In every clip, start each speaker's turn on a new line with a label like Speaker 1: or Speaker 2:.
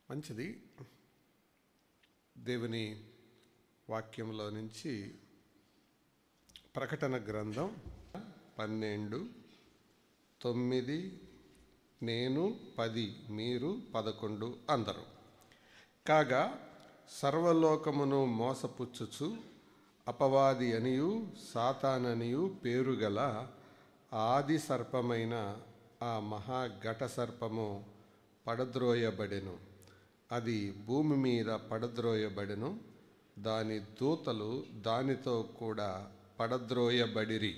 Speaker 1: మంచిది. దేవుని వాక్యంలో నుంచి ప్రకటన గ్రంథం 12:9 నేను 10 మీరు 11 అందరూ. కాగా సర్వలోకమును మోసపుచ్చుచు అపవాది అనియు సాతాననియు పేరుగల ఆది సర్పమైన ఆ మహాఘట సర్పము పడద్రోయబడెను. అది భూమి మీద పడద్రోయబడెను. దాని దూతలు దానితో కూడా పడద్రోయబడిరి.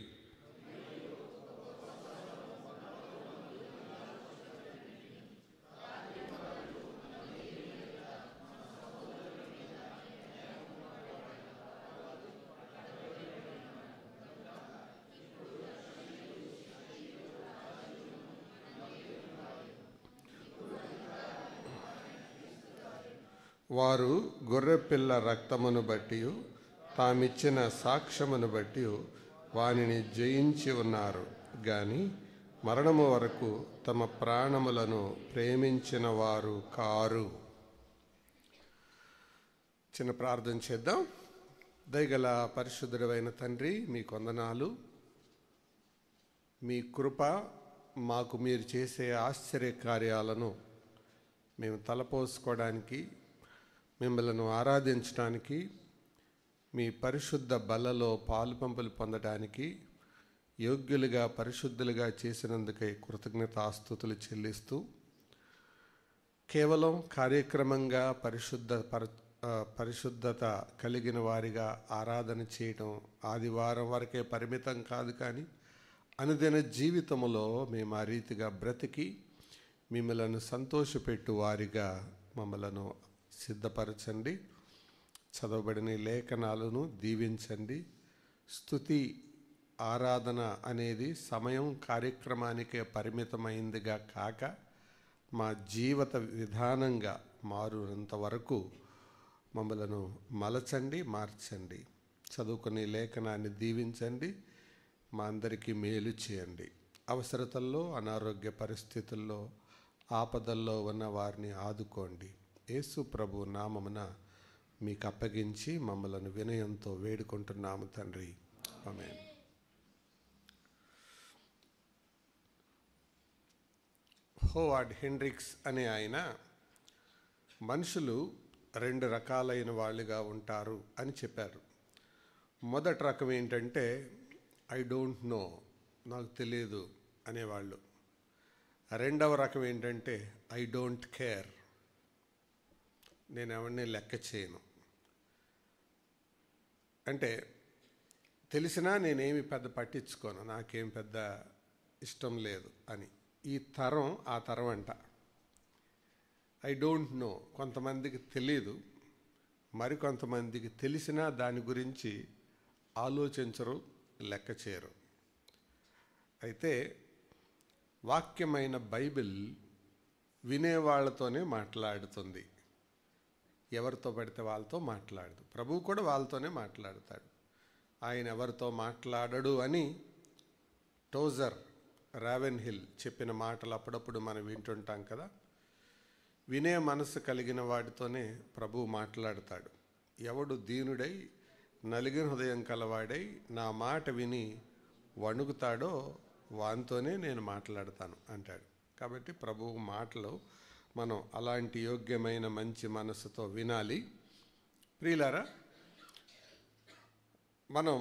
Speaker 1: వారు గొర్రెపిల్ల రక్తమును బట్టి తామిచ్చిన సాక్ష్యమును బట్టి వానిని జయించి ఉన్నారు గాని మరణము వరకు తమ ప్రాణములను ప్రేమించిన వారు కారు. చిన్న ప్రార్థన చేద్దాం. దయగల పరిశుద్ధుడైన తండ్రి, మీ వందనాలు. మీ కృప మాకు మీరు చేసే ఆశ్చర్య కార్యాలను మేము తలపోసుకోవడానికి, మిమ్మల్ని ఆరాధించడానికి, మీ పరిశుద్ధ బలలో పాలుపంపులు పొందడానికి యోగ్యులుగా పరిశుద్ధులుగా చేసినందుకై కృతజ్ఞతాస్తుతులు చెల్లిస్తూ, కేవలం కార్యక్రమంగా పరిశుద్ధత కలిగిన వారిగా ఆరాధన చేయటం ఆదివారం వరకే పరిమితం కాదు, కానీ అనుదిన జీవితంలో మేము ఆ రీతిగా బ్రతికి మిమ్మలను సంతోషపెట్టు వారిగా మమ్మలను సిద్ధపరచండి. చదవబడిన లేఖనాలను దీవించండి. స్తుతి ఆరాధన అనేది సమయం కార్యక్రమానికే పరిమితమైందిగా కాక మా జీవిత విధానంగా మారునంత వరకు మమ్మలను మలచండి, మార్చండి. చదువుకునే లేఖనాన్ని దీవించండి. మా అందరికీ మేలు చేయండి. అవసరతల్లో, అనారోగ్య పరిస్థితుల్లో, ఆపదల్లో ఉన్న వారిని ఆదుకోండి. యేసు ప్రభు నామమున మీకు అప్పగించి మమ్మలను వినయంతో వేడుకుంటున్నాము తండ్రి. ఆమేన్. హోవార్డ్ హెండ్రిక్స్ అనే ఆయన మనుషులు 2 రకాలైన వాళ్ళుగా ఉంటారు అని చెప్పారు. మొదటి రకం ఏంటంటే ఐ డోంట్ నో, నాకు తెలియదు అనేవాళ్ళు. రెండవ రకం ఏంటంటే ఐ డోంట్ కేర్, నేను ఎవరిని లెక్క చేయను. అంటే తెలిసినా నేనేమి పెద్ద పట్టించుకోను, నాకేం పెద్ద ఇష్టం లేదు అని. ఈ తరం ఆ తరం అంట. ఐ డోంట్ నో, కొంతమందికి తెలియదు, మరికొంతమందికి తెలిసినా దాని గురించి ఆలోచించరు, లెక్క చేయరు. అయితే వాక్యమైన బైబిల్ వినేవాళ్లతోనే మాట్లాడుతుంది, ఎవరితో పడితే వాళ్ళతో మాట్లాడదు. ప్రభువు కూడా వాళ్ళతోనే మాట్లాడతాడు. ఆయన ఎవరితో మాట్లాడడు అని టోజర్ రావెన్ హిల్ చెప్పిన మాటలు అప్పుడప్పుడు మనం వింటుంటాం కదా. వినే మనసు కలిగిన వాడితోనే ప్రభువు మాట్లాడతాడు. ఎవడు దీనుడై నలిగిన హృదయం కలవాడై నా మాట విని వణుకుతాడో వానితోనే నేను మాట్లాడతాను అంటాడు. కాబట్టి ప్రభువు మాటలు మనం అలాంటి యోగ్యమైన మంచి మనసుతో వినాలి. ప్రియులారా, మనం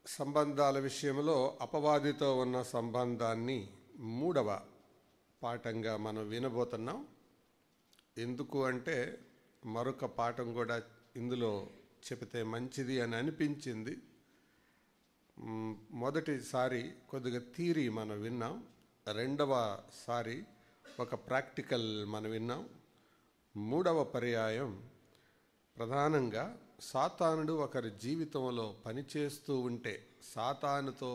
Speaker 1: సంబంధాల విషయంలో అపవాదితో ఉన్న సంబంధాన్ని 3వ పాఠంగా మనం వినబోతున్నాం. ఎందుకు అంటే మరొక పాఠం కూడా ఇందులో చెబితే మంచిది అని అనిపించింది. మొదటిసారి కొద్దిగా థియరీ మనం విన్నాం, రెండవసారి ఒక ప్రాక్టికల్ మనం విన్నాం. 3వ పర్యాయం ప్రధానంగా సాతానుడు ఒకరి జీవితంలో పనిచేస్తూ ఉంటే సాతానుతో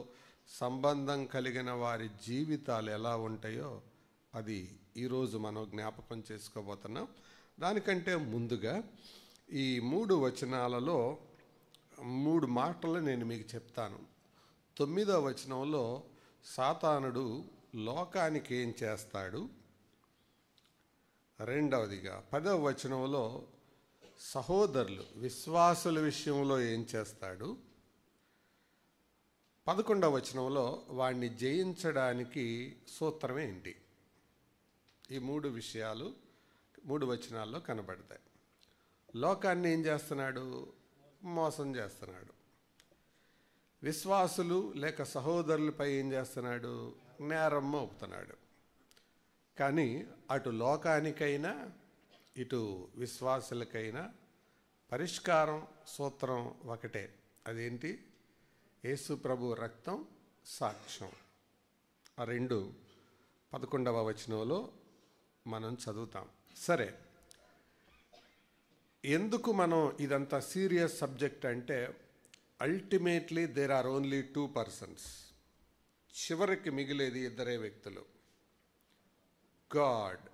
Speaker 1: సంబంధం కలిగిన వారి జీవితాలు ఎలా ఉంటాయో అది ఈరోజు మనం జ్ఞాపకం చేసుకోబోతున్నాం. దానికంటే ముందుగా ఈ 3 వచనాలలో 3 మాటలు నేను మీకు చెప్తాను. 9వ వచనంలో సాతానుడు లోకానికి ఏం చేస్తాడు, రెండవదిగా 10వ వచనంలో సహోదరులు విశ్వాసుల విషయంలో ఏం చేస్తాడు, 11వ వచనంలో వాడిని జయించడానికి సూత్రం ఏంటి. ఈ 3 విషయాలు 3 వచనాల్లో కనబడతాయి. లోకాన్ని ఏం చేస్తున్నాడు? మోసం చేస్తున్నాడు. విశ్వాసులు లేక సహోదరులపై ఏం చేస్తున్నాడు? నేరం మోపుతున్నాడు. కానీ అటు లోకానికైనా ఇటు విశ్వాసులకైనా పరిష్కారం సూత్రం ఒకటే. అదేంటి? యేసు ప్రభు రక్తం, సాక్ష్యం. ఆ 2 11వ వచనంలో మనం చదువుతాం. సరే, ఎందుకు మనం ఇదంతా సీరియస్ సబ్జెక్ట్ అంటే, ultimately there are only 2 persons. చివరికి మిగిలేది 2 వ్యక్తులు, God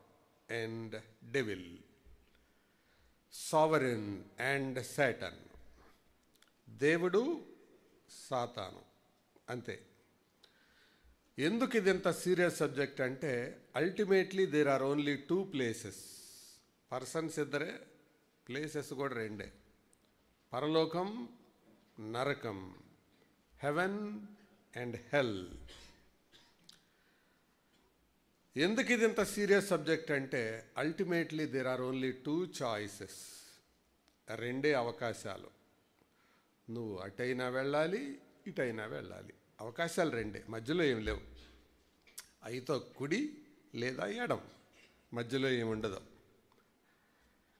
Speaker 1: and devil, sovereign and Satan. దేవుడు, సాతాను, అంతే. ఎందుకు ఇది ఎంత సీరియస్ సబ్జెక్ట్ అంటే, ultimately there are only 2 places. Persons 2, places కూడా 2. పరలోకం, నరకం, హెవెన్ అండ్ హెల్. ఎందుకు ఇది ఇంత సీరియస్ సబ్జెక్ట్ అంటే, ultimately there are only 2 choices. 2 అవకాశాలు. నువ్వు అటైనా వెళ్ళాలి, ఇటైనా వెళ్ళాలి. అవకాశాలు 2, మధ్యలో ఏం లేవు. అయితో కుడి లేదా ఎడం, మధ్యలో ఏముండదు.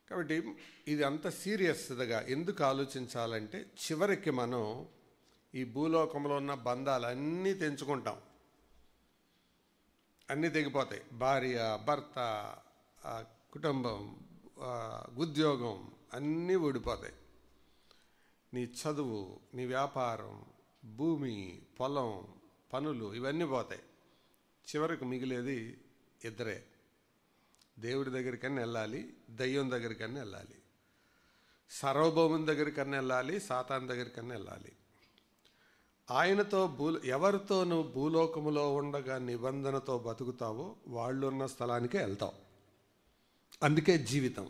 Speaker 1: కాబట్టి ఇది అంత సీరియస్గా ఎందుకు ఆలోచించాలంటే, చివరికి మనం ఈ భూలోకంలో ఉన్న బంధాలన్నీ తెంచుకుంటాం, అన్నీ తెగిపోతాయి. భార్య, భర్త, కుటుంబం, ఉద్యోగం అన్నీ ఊడిపోతాయి. నీ చదువు, నీ వ్యాపారం, భూమి, పొలం, పనులు ఇవన్నీ పోతాయి. చివరికి మిగిలేది 2. దేవుడి దగ్గరికన్నా వెళ్ళాలి, దయ్యం దగ్గరికన్నా వెళ్ళాలి, సార్వభౌముని దగ్గరికన్నా వెళ్ళాలి, సాతాను దగ్గరికన్నా వెళ్ళాలి. ఆయనతో ఎవరితో నువ్వు భూలోకములో ఉండగా నిబంధనతో బతుకుతావో వాళ్ళున్న స్థలానికే వెళ్తావు. అందుకే జీవితం.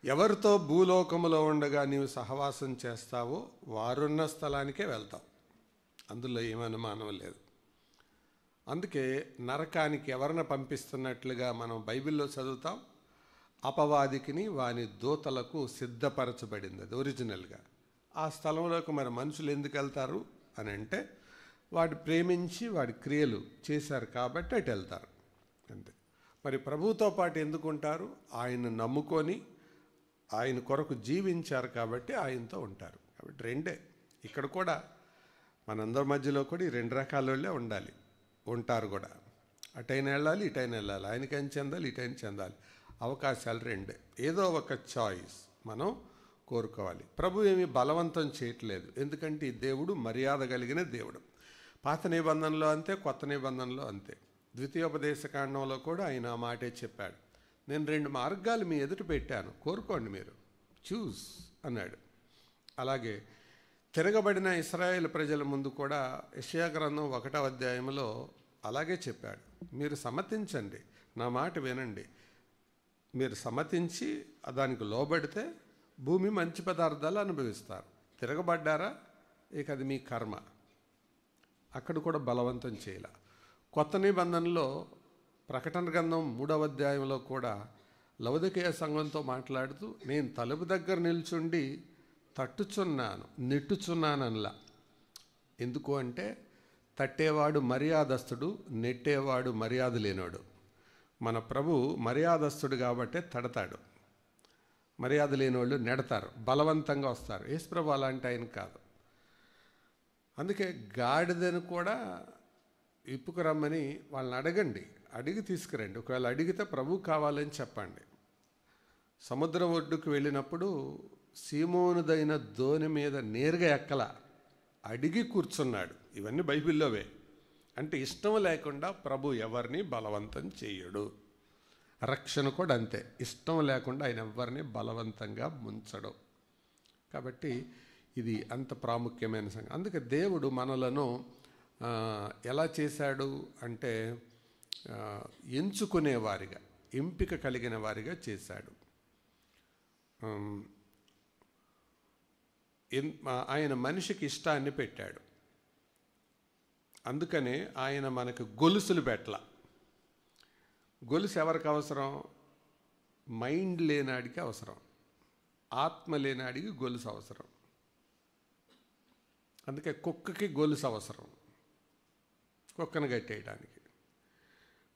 Speaker 1: ఎవరితో భూలోకములో ఉండగా నీవు సహవాసం చేస్తావో వారున్న స్థలానికే వెళ్తావు. అందులో ఏమనుమానం లేదు. అందుకే నరకానికి ఎవరిని పంపిస్తున్నట్లుగా మనం బైబిల్లో చదువుతాం, అపవాదికిని వాని దూతలకు సిద్ధపరచబడింది. అది ఒరిజినల్గా. ఆ స్థలంలోకి మరి మనుషులు ఎందుకు వెళ్తారు అని అంటే, వాడు ప్రేమించి వాడి క్రియలు చేశారు కాబట్టి అటు వెళ్తారు, అంతే. మరి ప్రభువుతో పాటు ఎందుకు ఉంటారు? ఆయన నమ్ముకొని ఆయన కొరకు జీవించారు కాబట్టి ఆయనతో ఉంటారు. కాబట్టి 2. ఇక్కడ కూడా మనందరి మధ్యలో కూడా ఈ 2 రకాల వాళ్ళే ఉండాలి, ఉంటారు కూడా. అటైనా వెళ్ళాలి, ఇటైనా వెళ్ళాలి, ఆయనకైనా చెందాలి, ఇటైనా చెందాలి. అవకాశాలు 2. ఏదో ఒక చాయిస్ మనం కోరుకోవాలి. ప్రభు ఏమీ బలవంతం చేయట్లేదు, ఎందుకంటే ఈ దేవుడు మర్యాద కలిగిన దేవుడు. పాత నిబంధనలో అంతే, కొత్త నిబంధనలో అంతే. ద్వితీయోపదేశకాండంలో కూడా ఆయన ఆ మాటే చెప్పాడు. నేను 2 మార్గాలు మీ ఎదుట పెట్టాను, కోరుకోండి, మీరు చూస్ అన్నాడు. అలాగే తిరగబడిన ఇశ్రాయేల్ ప్రజల ముందు కూడా యెషయా గ్రంథం 1వ అధ్యాయంలో అలాగే చెప్పాడు. మీరు సమ్మతించండి, నా మాట వినండి. మీరు సమ్మతించి దానికి లోబడితే భూమి మంచి పదార్థాలు అనుభవిస్తారు. తిరగబడ్డారా, ఇక అది మీ కర్మ. అక్కడ కూడా బలవంతం చేయాల. కొత్త నిబంధనలో ప్రకటన గ్రంథం 3వ అధ్యాయంలో కూడా లవొదికయ సంఘంతో మాట్లాడుతూ, నేను తలుపు దగ్గర నిల్చుండి తట్టుచున్నాను, నెట్టుచున్నానలా. ఎందుకు అంటే, తట్టేవాడు మర్యాదస్తుడు, నెట్టేవాడు మర్యాద లేనివాడు. మన ప్రభు మర్యాదస్తుడు కాబట్టే తడతాడు, మర్యాద లేని వాళ్ళు నెడతారు, బలవంతంగా వస్తారు. యేసు ప్రభు అలాంటి ఆయన కాదు. అందుకే గాడిదను కూడా ఇప్పుకురమ్మని వాళ్ళని అడగండి, అడిగి తీసుకురండి. ఒకవేళ అడిగితే ప్రభు కావాలని చెప్పండి. సముద్రం ఒడ్డుకు వెళ్ళినప్పుడు సీమోనుదైన దోణి మీద నేరుగా ఎక్కల, అడిగి కూర్చున్నాడు. ఇవన్నీ బైబిల్లోవే. అంటే ఇష్టం లేకుండా ప్రభు ఎవరిని బలవంతం చేయడు. రక్షణ కూడా అంతే, ఇష్టం లేకుండా ఆయన ఎవరిని బలవంతంగా ముంచడు. కాబట్టి ఇది అంత ప్రాముఖ్యమైన సంగతి. అందుకే దేవుడు మనలను ఎలా చేశాడు అంటే, ఎంచుకునేవారిగా. ఎంపిక కలిగిన వారిగా చేశాడు. ఆయన మనిషికి ఇష్టాన్ని పెట్టాడు. అందుకనే ఆయన మనకు గొలుసులు పెట్టల. గొలుసు ఎవరికి అవసరం? మైండ్ లేనాడికి అవసరం, ఆత్మ లేనాడికి గొలుసు అవసరం. అందుకే కుక్కకి గొలుసు అవసరం, కుక్కను కట్టేయడానికి.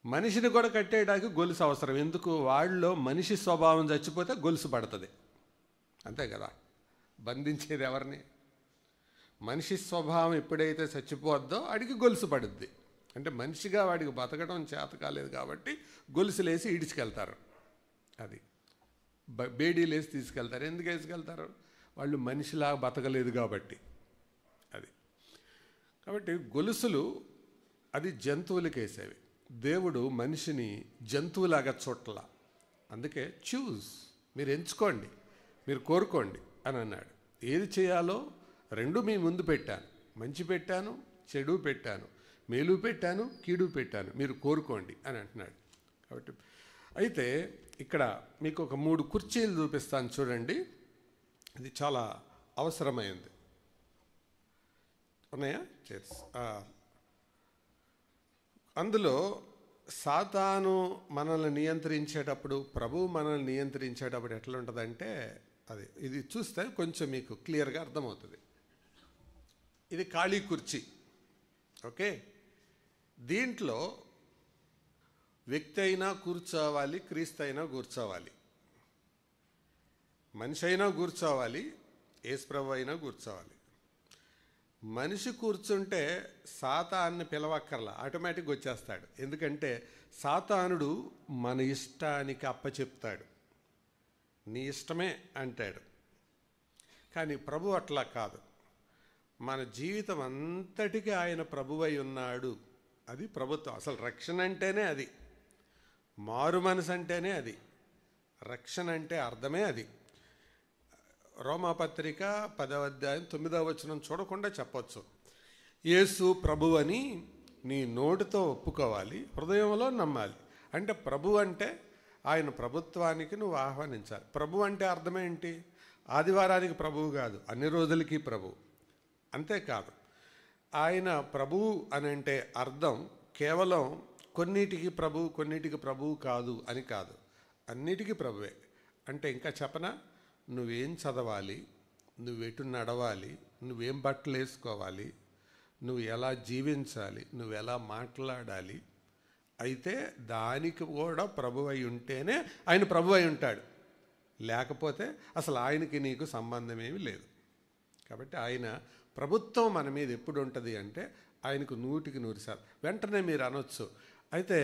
Speaker 1: మనిషిని కూడా కట్టేయడానికి గొలుసు అవసరం. ఎందుకు? వాళ్ళలో మనిషి స్వభావం చచ్చిపోతే గొలుసు పడుతుంది, అంతే కదా. బంధించేది ఎవరిని? మనిషి స్వభావం ఎప్పుడైతే చచ్చిపోద్దో వాడికి గొలుసు పడుద్ది. అంటే మనిషిగా వాడికి బతకడం చేత కాలేదు కాబట్టి గొలుసులేసి ఈడ్చుకెళ్తారు. అది బేడీలేసి తీసుకెళ్తారు. ఎందుకు వేసుకెళ్తారు? వాళ్ళు మనిషిలా బతకలేదు కాబట్టి. అది కాబట్టి గొలుసులు అది జంతువులకి వేసేవి. దేవుడు మనిషిని జంతువులాగా చూట్ల. అందుకే చూజ్, మీరు ఎంచుకోండి, మీరు కోరుకోండి అని అన్నాడు. ఏది చేయాలో రెండు మీ ముందు పెట్టాను, మంచి పెట్టాను, చెడు పెట్టాను, మేలు పెట్టాను, కీడు పెట్టాను, మీరు కోరుకోండి అని అంటున్నాడు. కాబట్టి అయితే ఇక్కడ మీకు ఒక 3 కుర్చీలు చూపిస్తాను చూడండి. ఇది చాలా అవసరమైంది. ఉన్నాయా? చైర్స్. అందులో సాతాను మనల్ని నియంత్రించేటప్పుడు, ప్రభువు మనల్ని నియంత్రించేటప్పుడు ఎట్లా ఉంటుందంటే, ఇది చూస్తే కొంచెం మీకు క్లియర్గా అర్థమవుతుంది. ఇది ఖాళీ కుర్చీ, ఓకే. దీంట్లో వ్యక్తి అయినా కూర్చోవాలి, క్రీస్తు అయినా కూర్చోవాలి, మనిషి అయినా కూర్చోవాలి, యేసుప్రభు అయినా కూర్చోవాలి. మనిషి కూర్చుంటే సాతాన్ని పిలవక్కర్లా, ఆటోమేటిక్గా వచ్చేస్తాడు. ఎందుకంటే సాతానుడు మన ఇష్టానికి అప్పచెప్తాడు, నీ ఇష్టమే అంటాడు. కానీ ప్రభు అట్లా కాదు. మన జీవితం అంతటికీ ఆయన ప్రభువై ఉన్నాడు. అది ప్రభుత్వం. అసలు రక్షణ అంటేనే అది, మారు మనసు అంటేనే అది, రక్షణ అంటే అర్థమే అది. రోమాపత్రిక 10వ అధ్యాయం 9వ వచనం చూడకుండా చెప్పొచ్చు. యేసు ప్రభు అని నీ నోటితో ఒప్పుకోవాలి, హృదయంలో నమ్మాలి. అంటే ప్రభు అంటే ఆయన ప్రభుత్వానికి నువ్వు ఆహ్వానించాలి. ప్రభు అంటే అర్థమేంటి? ఆదివారానికి ప్రభువు కాదు, అన్ని రోజులకి ప్రభు. అంతేకాదు, ఆయన ప్రభువు అని అంటే అర్థం కేవలం కొన్నిటికి ప్రభు, కొన్నిటికి ప్రభువు కాదు అని కాదు, అన్నిటికీ ప్రభువే. అంటే ఇంకా చెప్పనా, నువ్వేం చదవాలి, నువ్వెటు నడవాలి, నువ్వేం బట్టలు వేసుకోవాలి, నువ్వు ఎలా జీవించాలి, నువ్వు ఎలా మాట్లాడాలి, అయితే దానికి కూడా ప్రభు అయి ఉంటేనే ఆయన ప్రభు అయి ఉంటాడు. లేకపోతే అసలు ఆయనకి నీకు సంబంధం ఏమీ లేదు. కాబట్టి ఆయన ప్రభుత్వం మన మీద ఎప్పుడు ఉంటుంది అంటే ఆయనకు 100% వెంటనే మీరు అనొచ్చు, అయితే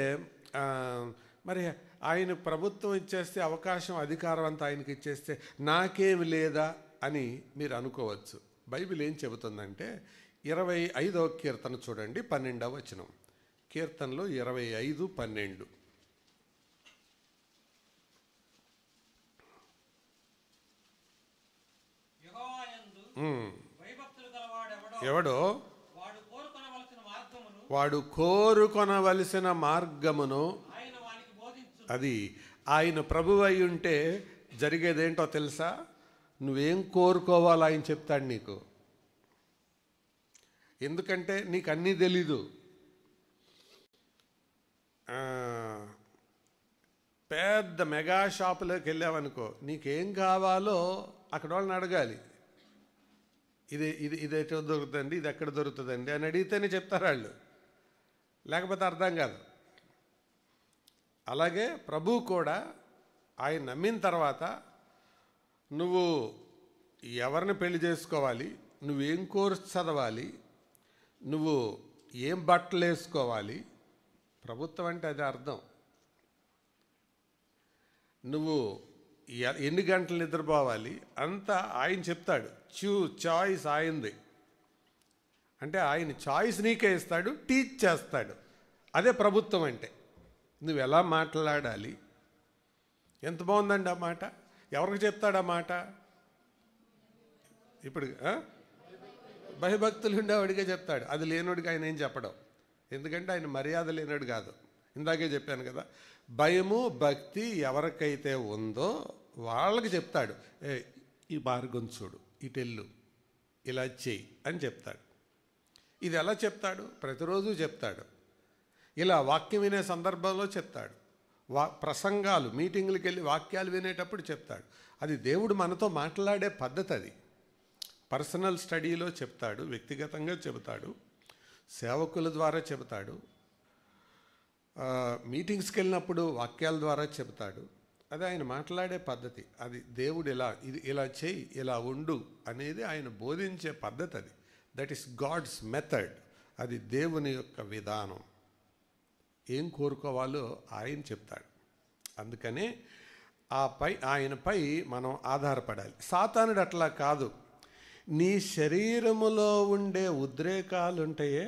Speaker 1: మరి ఆయన ప్రభుత్వం ఇచ్చేస్తే, అవకాశం అధికారం అంతా ఆయనకి ఇచ్చేస్తే నాకేమి లేదా అని మీరు అనుకోవచ్చు. బైబిల్ ఏం చెబుతుందంటే 25వ కీర్తన చూడండి, 12వ వచనం. కీర్తనలో 25:12. ఎవడో వాడు కోరుకొనవలసిన మార్గమును, అది ఆయన ప్రభువు అయి ఉంటే జరిగేదేంటో తెలుసా? నువ్వేం కోరుకోవాలో ఆయన చెప్తాడు నీకు. ఎందుకంటే నీకు అన్నీ తెలీదు. పెద్ద మెగా షాపులోకి వెళ్ళావనుకో, నీకేం కావాలో అక్కడ వాళ్ళని అడగాలి. ఇది ఎక్కడ దొరుకుతుందండి, ఇది ఎక్కడ దొరుకుతుందండి అని అడిగితేనే చెప్తారు వాళ్ళు, లేకపోతే అర్థం కాదు. అలాగే ప్రభువు కూడా ఆయన నమ్మిన తర్వాత నువ్వు ఎవరిని పెళ్లి చేసుకోవాలి, నువ్వేం కోర్సు చదవాలి, నువ్వు ఏం బట్టలు వేసుకోవాలి, ప్రభుత్వం అంటే అది అర్థం. నువ్వు ఎన్ని గంటలు నిద్రపోవాలి అంతా ఆయన చెప్తాడు. చాయిస్ ఆయనది. అంటే ఆయన చాయిస్ నీకే ఇస్తాడు, టీచ్ చేస్తాడు. అదే ప్రభుత్వం అంటే. నువ్వు ఎలా మాట్లాడాలి, ఎంత బాగుందండి ఆ మాట. ఎవరికి చెప్తాడు ఆ మాట? ఇప్పుడు భయభక్తులు ఉండేవాడిగా చెప్తాడు, అది లేనోడికి ఆయన ఏం చెప్పడం. ఎందుకంటే ఆయన మర్యాద లేనోడు కాదు. ఇందాకే చెప్పాను కదా, భయము భక్తి ఎవరికైతే ఉందో వాళ్ళకి చెప్తాడు, ఈ మార్గం చూడు, ఇటెల్లు, ఇలా చెయ్యి అని చెప్తాడు. ఇది ఎలా చెప్తాడు? ప్రతిరోజు చెప్తాడు. ఇలా వాక్యం వినే సందర్భంలో చెప్తాడు. ప్రసంగాలు, మీటింగులకు వెళ్ళి వాక్యాలు వినేటప్పుడు చెప్తాడు. అది దేవుడు మనతో మాట్లాడే పద్ధతి. అది పర్సనల్ స్టడీలో చెప్తాడు, వ్యక్తిగతంగా చెబుతాడు, సేవకుల ద్వారా చెబుతాడు, మీటింగ్స్కి వెళ్ళినప్పుడు వాక్యాల ద్వారా చెబుతాడు. అది ఆయన మాట్లాడే పద్ధతి. అది దేవుడు ఇలా చేయి, ఇలా ఉండు అనేది ఆయన బోధించే పద్ధతి. అది దట్ ఈస్ గాడ్స్ మెథడ్. అది దేవుని యొక్క విధానం. ఏం కోరుకోవాలో ఆయన చెప్తాడు. అందుకనే ఆయనపై మనం ఆధారపడాలి. సాతానుడు అట్లా కాదు. నీ శరీరములో ఉండే ఉద్రేకాలు ఉంటాయే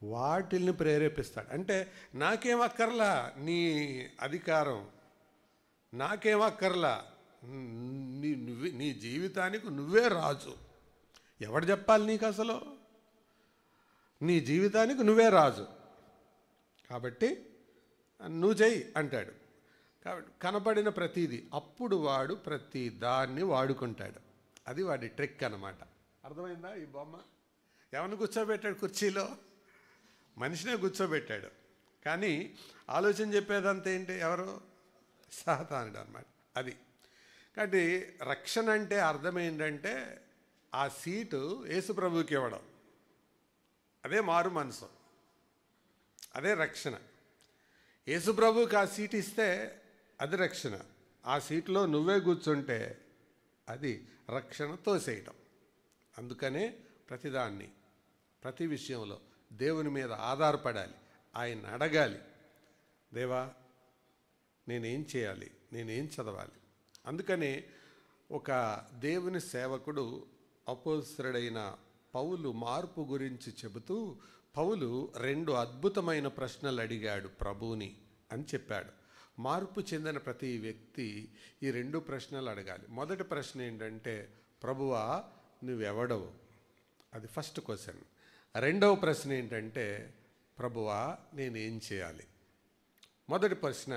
Speaker 1: వాటిల్ని ప్రేరేపిస్తాడు. అంటే నాకేం అక్కర్లా నీ అధికారం, నాకేం అక్కర్లా, నీ జీవితానికి నువ్వే రాజు. ఎవడు చెప్పాలి నీకు? అసలు నీ జీవితానికి నువ్వే రాజు కాబట్టి నువ్వు చెయ్యి అంటాడు. కాబట్టి కనపడిన ప్రతిదీ అప్పుడు వాడు ప్రతి దాన్ని వాడుకుంటాడు. అది వాడి ట్రిక్ అన్నమాట. అర్థమైందా? ఈ బొమ్మ ఎవరిని కూర్చోబెట్టాడు? కుర్చీలో మనిషినే కూర్చోబెట్టాడు. కానీ ఆలోచన చెప్పేదంతా ఏంటి? ఎవరు? సాతానుడు అన్నమాట. అది కాబట్టి రక్షణ అంటే అర్థం ఏంటంటే ఆ సీటు యేసు ప్రభువుకి ఇవ్వడం. అదే మారు మనసు, అదే రక్షణ. యేసు ప్రభువుకి ఆ సీట్ ఇస్తే అది రక్షణ. ఆ సీట్లో నువ్వే కూర్చుంటే అది రక్షణ తోసేయటం. అందుకనే ప్రతిదాన్ని, ప్రతి విషయంలో దేవుని మీద ఆధారపడాలి. ఆయన అడగాలి, దేవా నేనేం చేయాలి, నేనేం చదవాలి. అందుకనే ఒక దేవుని సేవకుడు అపోస్తలుడైన పౌలు మార్పు గురించి చెబుతూ, పౌలు 2 అద్భుతమైన ప్రశ్నలు అడిగాడు ప్రభువుని అని చెప్పాడు. మార్పు చెందిన ప్రతి వ్యక్తి ఈ 2 ప్రశ్నలు అడగాలి. మొదటి ప్రశ్న ఏంటంటే, ప్రభువా నువ్వెవడవు? అది ఫస్ట్ క్వశ్చన్. రెండవ ప్రశ్న ఏంటంటే, ప్రభువా నేనేం చేయాలి? మొదటి ప్రశ్న,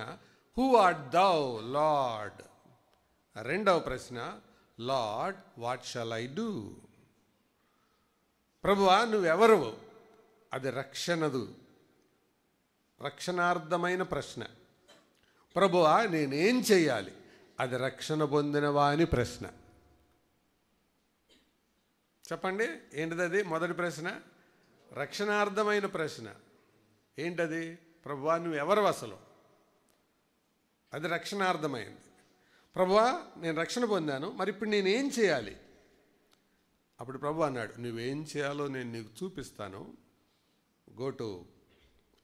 Speaker 1: హూ ఆర్ట్ దౌ లార్డ్? రెండవ ప్రశ్న, lord what shall I do? ప్రభువా నువ్వెవరు? అది రక్షణార్థమైన ప్రశ్న. ప్రభువా నేనేం చేయాలి? అది రక్షణ పొందినవా అని ప్రశ్న. చెప్పండి ఏంటిది? అది మొదటి ప్రశ్న రక్షణార్థమైన ప్రశ్న. ఏంటది? ప్రభువా నువ్వెవరు అసలు? అది రక్షణార్థమైంది. ప్రభువా నేను రక్షణ పొందాను, మరి ఇప్పుడు నేనేం చేయాలి? అప్పుడు ప్రభు అన్నాడు, నువ్వేం చేయాలో నేను నీకు చూపిస్తాను, గో టు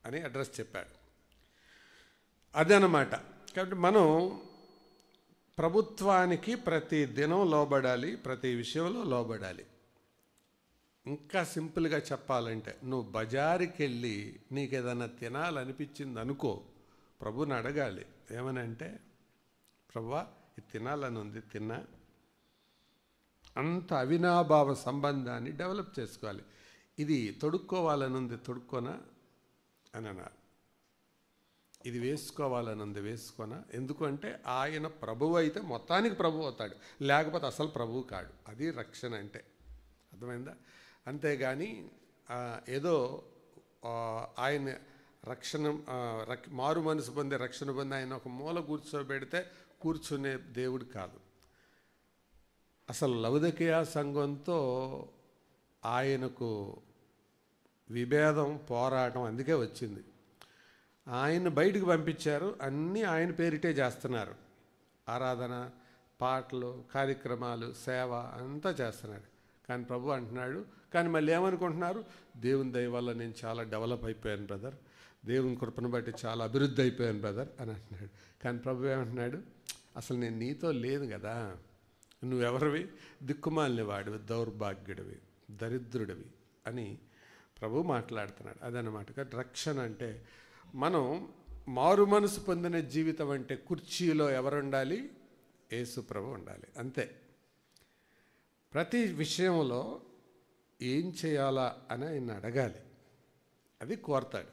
Speaker 1: అని అడ్రస్ చెప్పాడు. అదనమాట. కాబట్టి మనం ప్రభుత్వానికి ప్రతి దినం లోబడాలి, ప్రతి విషయంలో లోబడాలి. ఇంకా సింపుల్గా చెప్పాలంటే, నువ్వు బజారుకి వెళ్ళి నీకు ఏదైనా తినాలనిపించింది అనుకో, ప్రభుని అడగాలి. ఏమనంటే, ప్రభువా ఇది తినాలని ఉంది, తిన్నా. అంత అవినాభావ సంబంధాన్ని డెవలప్ చేసుకోవాలి. ఇది తొడుక్కోవాలని ఉంది, తొడుక్కోనా అని అన్నారు. ఇది వేసుకోవాలని ఉంది, వేసుకోనా. ఎందుకంటే ఆయన ప్రభువు అయితే మొత్తానికి ప్రభువు అవుతాడు, లేకపోతే అసలు ప్రభువు కాడు. అది రక్షణ అంటే. అర్థమైందా? అంతేగాని ఏదో ఆయన రక్షణ మారు మనసు పొందే రక్షణ పొంది ఆయన ఒక మూల కూర్చోబెడితే కూర్చునే దేవుడు కాదు. అసలు లవొదికయ సంఘంతో ఆయనకు విభేదం, పోరాటం అందుకే వచ్చింది. ఆయన బయటకు పంపించారు, అన్నీ ఆయన పేరిటే చేస్తున్నారు. ఆరాధన, పాటలు, కార్యక్రమాలు, సేవ అంతా చేస్తున్నాడు. కానీ ప్రభు అంటున్నాడు, కానీ మళ్ళీ ఏమనుకుంటున్నారు? దేవుని దయ వల్ల నేను చాలా డెవలప్ అయిపోయాను బ్రదర్, దేవుని కృపను బట్టి చాలా అభివృద్ధి అయిపోయాను బ్రదర్ అని అంటున్నాడు. కానీ ప్రభు ఏమంటున్నాడు? అసలు నేను నీతో లేదు కదా, నువ్వెవరివి? దిక్కుమాలిన వాడివి, దౌర్భాగ్యుడివి, దరిద్రుడివి అని ప్రభు మాట్లాడుతున్నాడు. అదనమాట. కాబట్టి రక్షణ అంటే మనం మారు మనసు పొందిన జీవితం అంటే కుర్చీలో ఎవరు ఉండాలి? యేసు ప్రభు ఉండాలి, అంతే. ప్రతి విషయంలో ఏం చేయాలా అని ఆయన అడగాలి, అది కోరతాడు.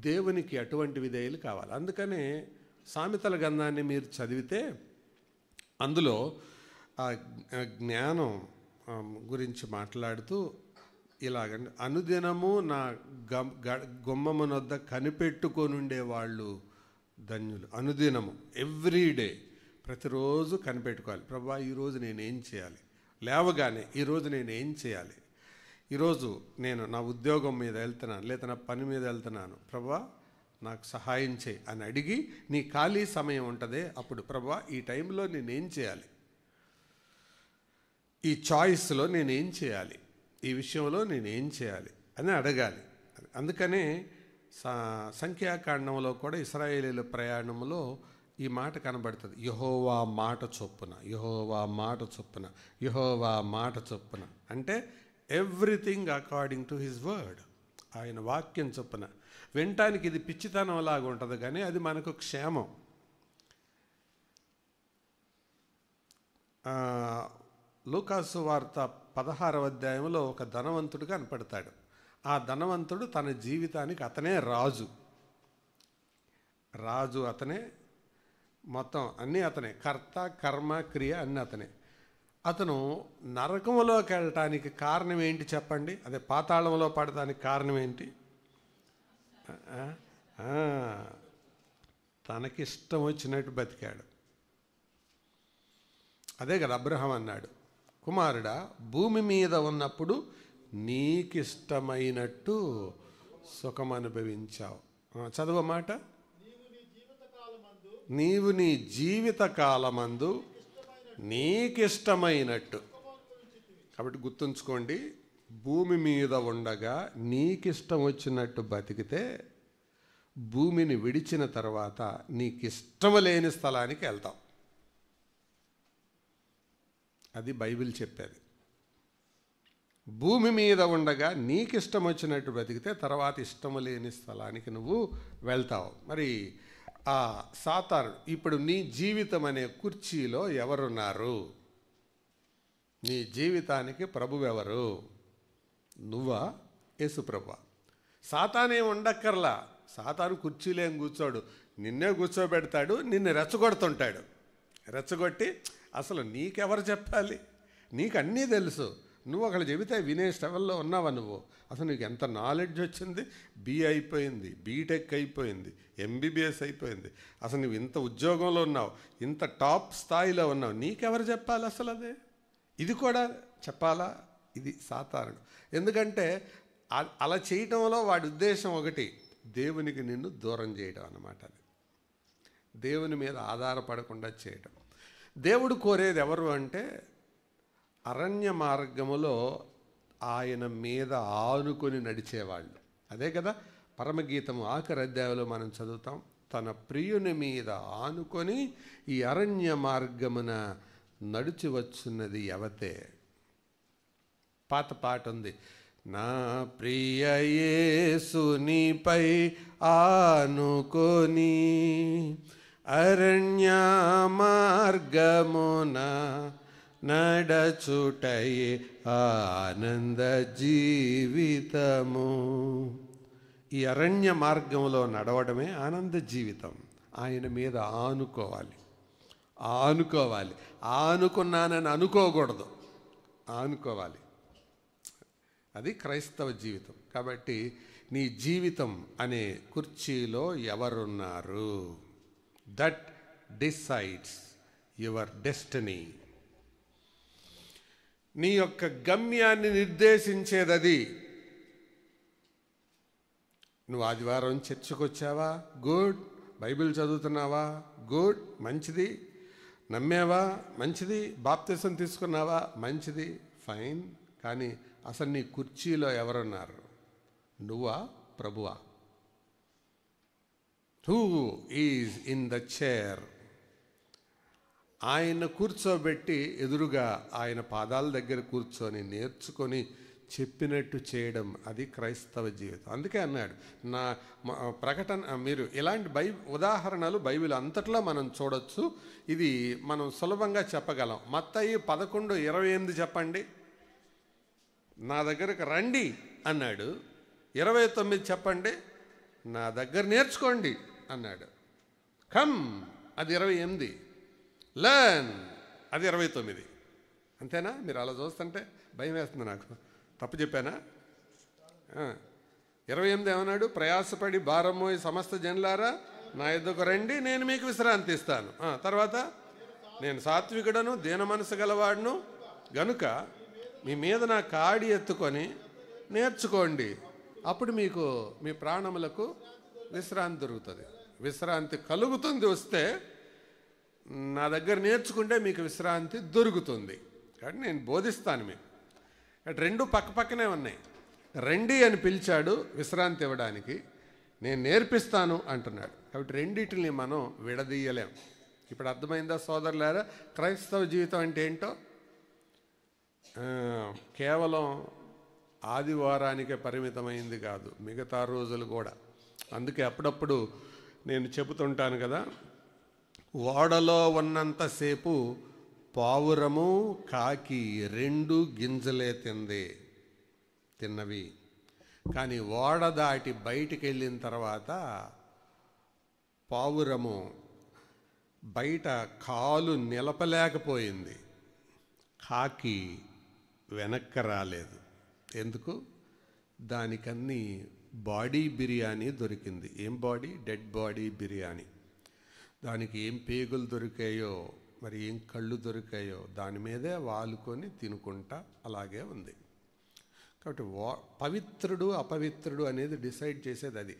Speaker 1: దేవునికి అటువంటి విధేయులు కావాలి. అందుకనే సామెతల గ్రంథాన్ని మీరు చదివితే అందులో ఆ జ్ఞానం గురించి మాట్లాడుతూ ఇలాగండి, అనుదినము నా గుమ్మమునొద్ద కనిపెట్టుకొనుండే వాళ్ళు ధన్యులు. అనుదినము, ఎవ్రీడే, ప్రతిరోజు కనిపెట్టుకోవాలి. ప్రభువా ఈరోజు నేనేం చేయాలి, లేవగానే ఈరోజు నేనేం చేయాలి, ఈరోజు నేను నా ఉద్యోగం మీద వెళ్తున్నాను లేదా నా పని మీద వెళ్తున్నాను, ప్రభువా నాకు సహాయం చేయి అని అడిగి, నీ ఖాళీ సమయం ఉంటుందే అప్పుడు ప్రభువా ఈ టైంలో నేనేం చేయాలి, ఈ చాయిస్లో నేనేం చేయాలి, ఈ విషయంలో నేనేం చేయాలి అని అడగాలి. అందుకనే సంఖ్యాకాండంలో కూడా ఇశ్రాయేలీల ప్రయాణంలో ఈ మాట కనబడుతుంది, యెహోవా మాట చొప్పున, యెహోవా మాట చొప్పున, యెహోవా మాట చొప్పున. అంటే everything according to his word, ఆయన వాక్యం చొప్పున. వినటానికి ఇది పిచ్చితనం లాగా ఉంటుంది, కానీ అది మనకు క్షేమం. లూకాసు వార్త 16వ అధ్యాయంలో ఒక ధనవంతుడు కనపడతాడు. ఆ ధనవంతుడు తన జీవితానికి అతనే రాజు, అతనే, మొత్తం అన్నీ అతనే, కర్త కర్మ క్రియ అన్నీ అతనే. అతను నరకంలోకి వెళ్ళటానికి కారణం ఏంటి చెప్పండి, అదే పాతాళంలో పడటానికి కారణం ఏంటి? తనకిష్టం వచ్చినట్టు బతికాడు. అదే కదా అబ్రహాం అన్నాడు, కుమారుడా భూమి మీద ఉన్నప్పుడు నీకిష్టమైనట్టు సుఖం అనుభవించావు. చదువు మాట, నీవు నీ జీవితకాలమందు నీకిష్టమైనట్టు. కాబట్టి గుర్తుంచుకోండి, భూమి మీద ఉండగా నీకిష్టం వచ్చినట్టు బతికితే భూమిని విడిచిన తర్వాత నీకిష్టం లేని స్థలానికి వెళ్తావు. అది బైబిల్ చెప్పేది. భూమి మీద ఉండగా నీకిష్టం వచ్చినట్టు బ్రతికితే తర్వాత ఇష్టం లేని స్థలానికి నువ్వు వెళ్తావు. మరి ఆ సాతాను ఇప్పుడు నీ జీవితం అనే కుర్చీలో ఎవరున్నారు? నీ జీవితానికి ప్రభువు ఎవరు? నువ్వా, యేసు ప్రభువా? సాతానేం ఉండక్కర్లా, సాతాను కుర్చీలేం కూర్చోడు, నిన్నే కూర్చోబెడతాడు, నిన్ను రెచ్చగొడుతుంటాడు. రెచ్చగొట్టి అసలు నీకెవరు చెప్పాలి, నీకు అన్నీ తెలుసు, నువ్వు ఒకళ్ళు చెబితే వినే స్టెవెల్లో ఉన్నావా నువ్వు? అసలు నీకు ఎంత నాలెడ్జ్ వచ్చింది, BA అయిపోయింది, బీటెక్ అయిపోయింది, MBBS అయిపోయింది, అసలు నువ్వు ఇంత ఉద్యోగంలో ఉన్నావు, ఇంత టాప్ స్థాయిలో ఉన్నావు, నీకెవరు చెప్పాలి అసలు? అదే ఇది కూడా చెప్పాలా? ఇది సాతానుడు. ఎందుకంటే అలా చేయటంలో వాడి ఉద్దేశం ఒకటి, దేవునికి నిన్ను దూరం చేయడం అన్నమాట. అది దేవుని మీద ఆధారపడకుండా చేయడం. దేవుడు కోరేది ఎవరు అంటే అరణ్య మార్గములో ఆయన మీద ఆనుకొని నడిచేవాళ్ళు. అదే కదా పరమగీతము ఆఖరి అధ్యాయంలో మనం చదువుతాం, తన ప్రియుని మీద ఆనుకొని ఈ అరణ్య మార్గమున నడిచి వచ్చున్నది ఎవతే. పాట ఉంది, నా ప్రియ యేసునిపై ఆనుకొని అరణ్య మార్గమున నడచుటయే ఆనంద జీవితము. ఈ అరణ్య మార్గంలో నడవడమే ఆనంద జీవితం. ఆయన మీద ఆనుకోవాలి, ఆనుకున్నానని అనుకోకూడదు, ఆనుకోవాలి. అది క్రైస్తవ జీవితం. కాబట్టి నీ జీవితం అనే కుర్చీలో ఎవరున్నారు? That decides your destiny. నీ యొక్క గమ్యాన్ని నిర్దేశించేది అది. నువ్వు ఆదివారం చర్చికి వచ్చావా? గుడ్. బైబిల్ చదువుతున్నావా? గుడ్, మంచిది. నమ్మేవా? మంచిది. బాప్తిసం తీసుకున్నావా? మంచిది, ఫైన్. కానీ అసలు నీ కుర్చీలో ఎవరున్నారు? నువ్వా, ప్రభువా? Who is in the chair? ఆయన కూర్చోబెట్టి ఎదురుగా ఆయన పాదాల దగ్గర కూర్చొని నేర్చుకొని చెప్పినట్టు చేయడం, అది క్రైస్తవ జీవితం. అందుకే అన్నాడు, నా ప్రకటన, మీరు ఇలాంటి ఉదాహరణలు బైబిల్ అంతట్లో మనం చూడొచ్చు. ఇది మనం సులభంగా చెప్పగలం. మత్తయి 11:28 చెప్పండి. నా దగ్గరకు రండి అన్నాడు. 29 చెప్పండి. నా దగ్గర నేర్చుకోండి అన్నాడు. కమ్ అది 28, లర్న్ అది 29. అంతేనా? మీరు అలా చూస్తుంటే భయం వేస్తుంది నాకు. తప్పు చెప్పానా? 28 ఏమన్నాడు? ప్రయాసపడి భారమోయి సమస్త జనులారా నా యొద్దకు రండి, నేను మీకు విశ్రాంతి ఇస్తాను. తర్వాత నేను సాత్వికుడను దీన మనసు గలవాడును గనుక మీ మీద నా కాడి ఎత్తుకొని నేర్చుకోండి, అప్పుడు మీకు మీ ప్రాణములకు విశ్రాంతి దొరుకుతుంది. విశ్రాంతి కలుగుతుంది. వస్తే నా దగ్గర నేర్చుకుంటే మీకు విశ్రాంతి దొరుకుతుంది. కాబట్టి నేను బోధిస్తాను మీకు. రెండు పక్క పక్కనే ఉన్నాయి. రండి అని పిలిచాడు విశ్రాంతి ఇవ్వడానికి, నేను నేర్పిస్తాను అంటున్నాడు. కాబట్టి రెండింటిని మనం విడదీయలేం. ఇప్పుడు అర్థమైందా సోదరులారా? క్రైస్తవ జీవితం అంటే ఏంటో కేవలం ఆదివారానికే పరిమితమైంది కాదు, మిగతా రోజులు కూడా. అందుకే అప్పుడప్పుడు నేను చెబుతుంటాను కదా, ఓడలో ఉన్నంతసేపు పావురము కాకి 2 గింజలే తిన్నవి. కానీ ఓడ దాటి బయటికి వెళ్ళిన తర్వాత పావురము బయట కాలు నిలపలేకపోయింది, కాకి వెనక్కి రాలేదు. ఎందుకు? దానికన్నీ బాడీ బిర్యానీ దొరికింది. ఏం బాడీ? Dead body biryani. దానికి ఏం పేగులు దొరికాయో, మరి ఏం కళ్ళు దొరికాయో దాని మీదే వాలుకొని తినుకుంటా అలాగే ఉంది. కాబట్టి పవిత్రుడు అపవిత్రుడు అనేది డిసైడ్ చేసేది అది.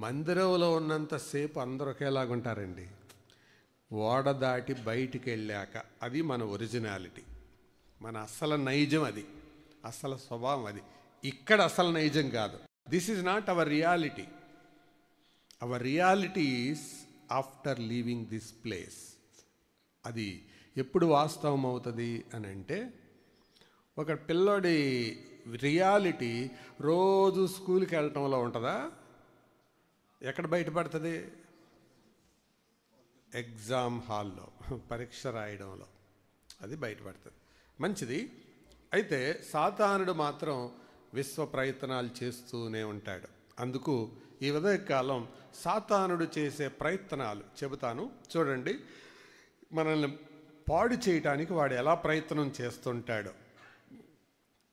Speaker 1: మందిరంలో ఉన్నంతసేపు అందరూ ఒకేలాగుంటారండి. ఓడ దాటి బయటికి వెళ్ళాక అది మన ఒరిజినాలిటీ, మన అసలు నైజం, అది అసలు స్వభావం. అది ఇక్కడ అసలు నైజం కాదు. This is not our reality. Our reality is after leaving this place. అది ఎప్పుడు వాస్తవం అవుతుంది అని అంటే, ఒక పిల్లోడి రియాలిటీ రోజు స్కూల్కి వెళ్ళటంలో ఉంటుందా? ఎక్కడ బయటపడుతుంది? ఎగ్జామ్ హాల్లో పరీక్ష రాయడంలో అది బయటపడుతుంది. మంచిది. అయితే సాతానుడు మాత్రం విశ్వ ప్రయత్నాలు చేస్తూనే ఉంటాడు. అందుకు ఈ ఉదయకాలం సాతానుడు చేసే ప్రయత్నాలు చెబుతాను, చూడండి. మనల్ని పాడు చేయటానికి వాడు ఎలా ప్రయత్నం చేస్తుంటాడో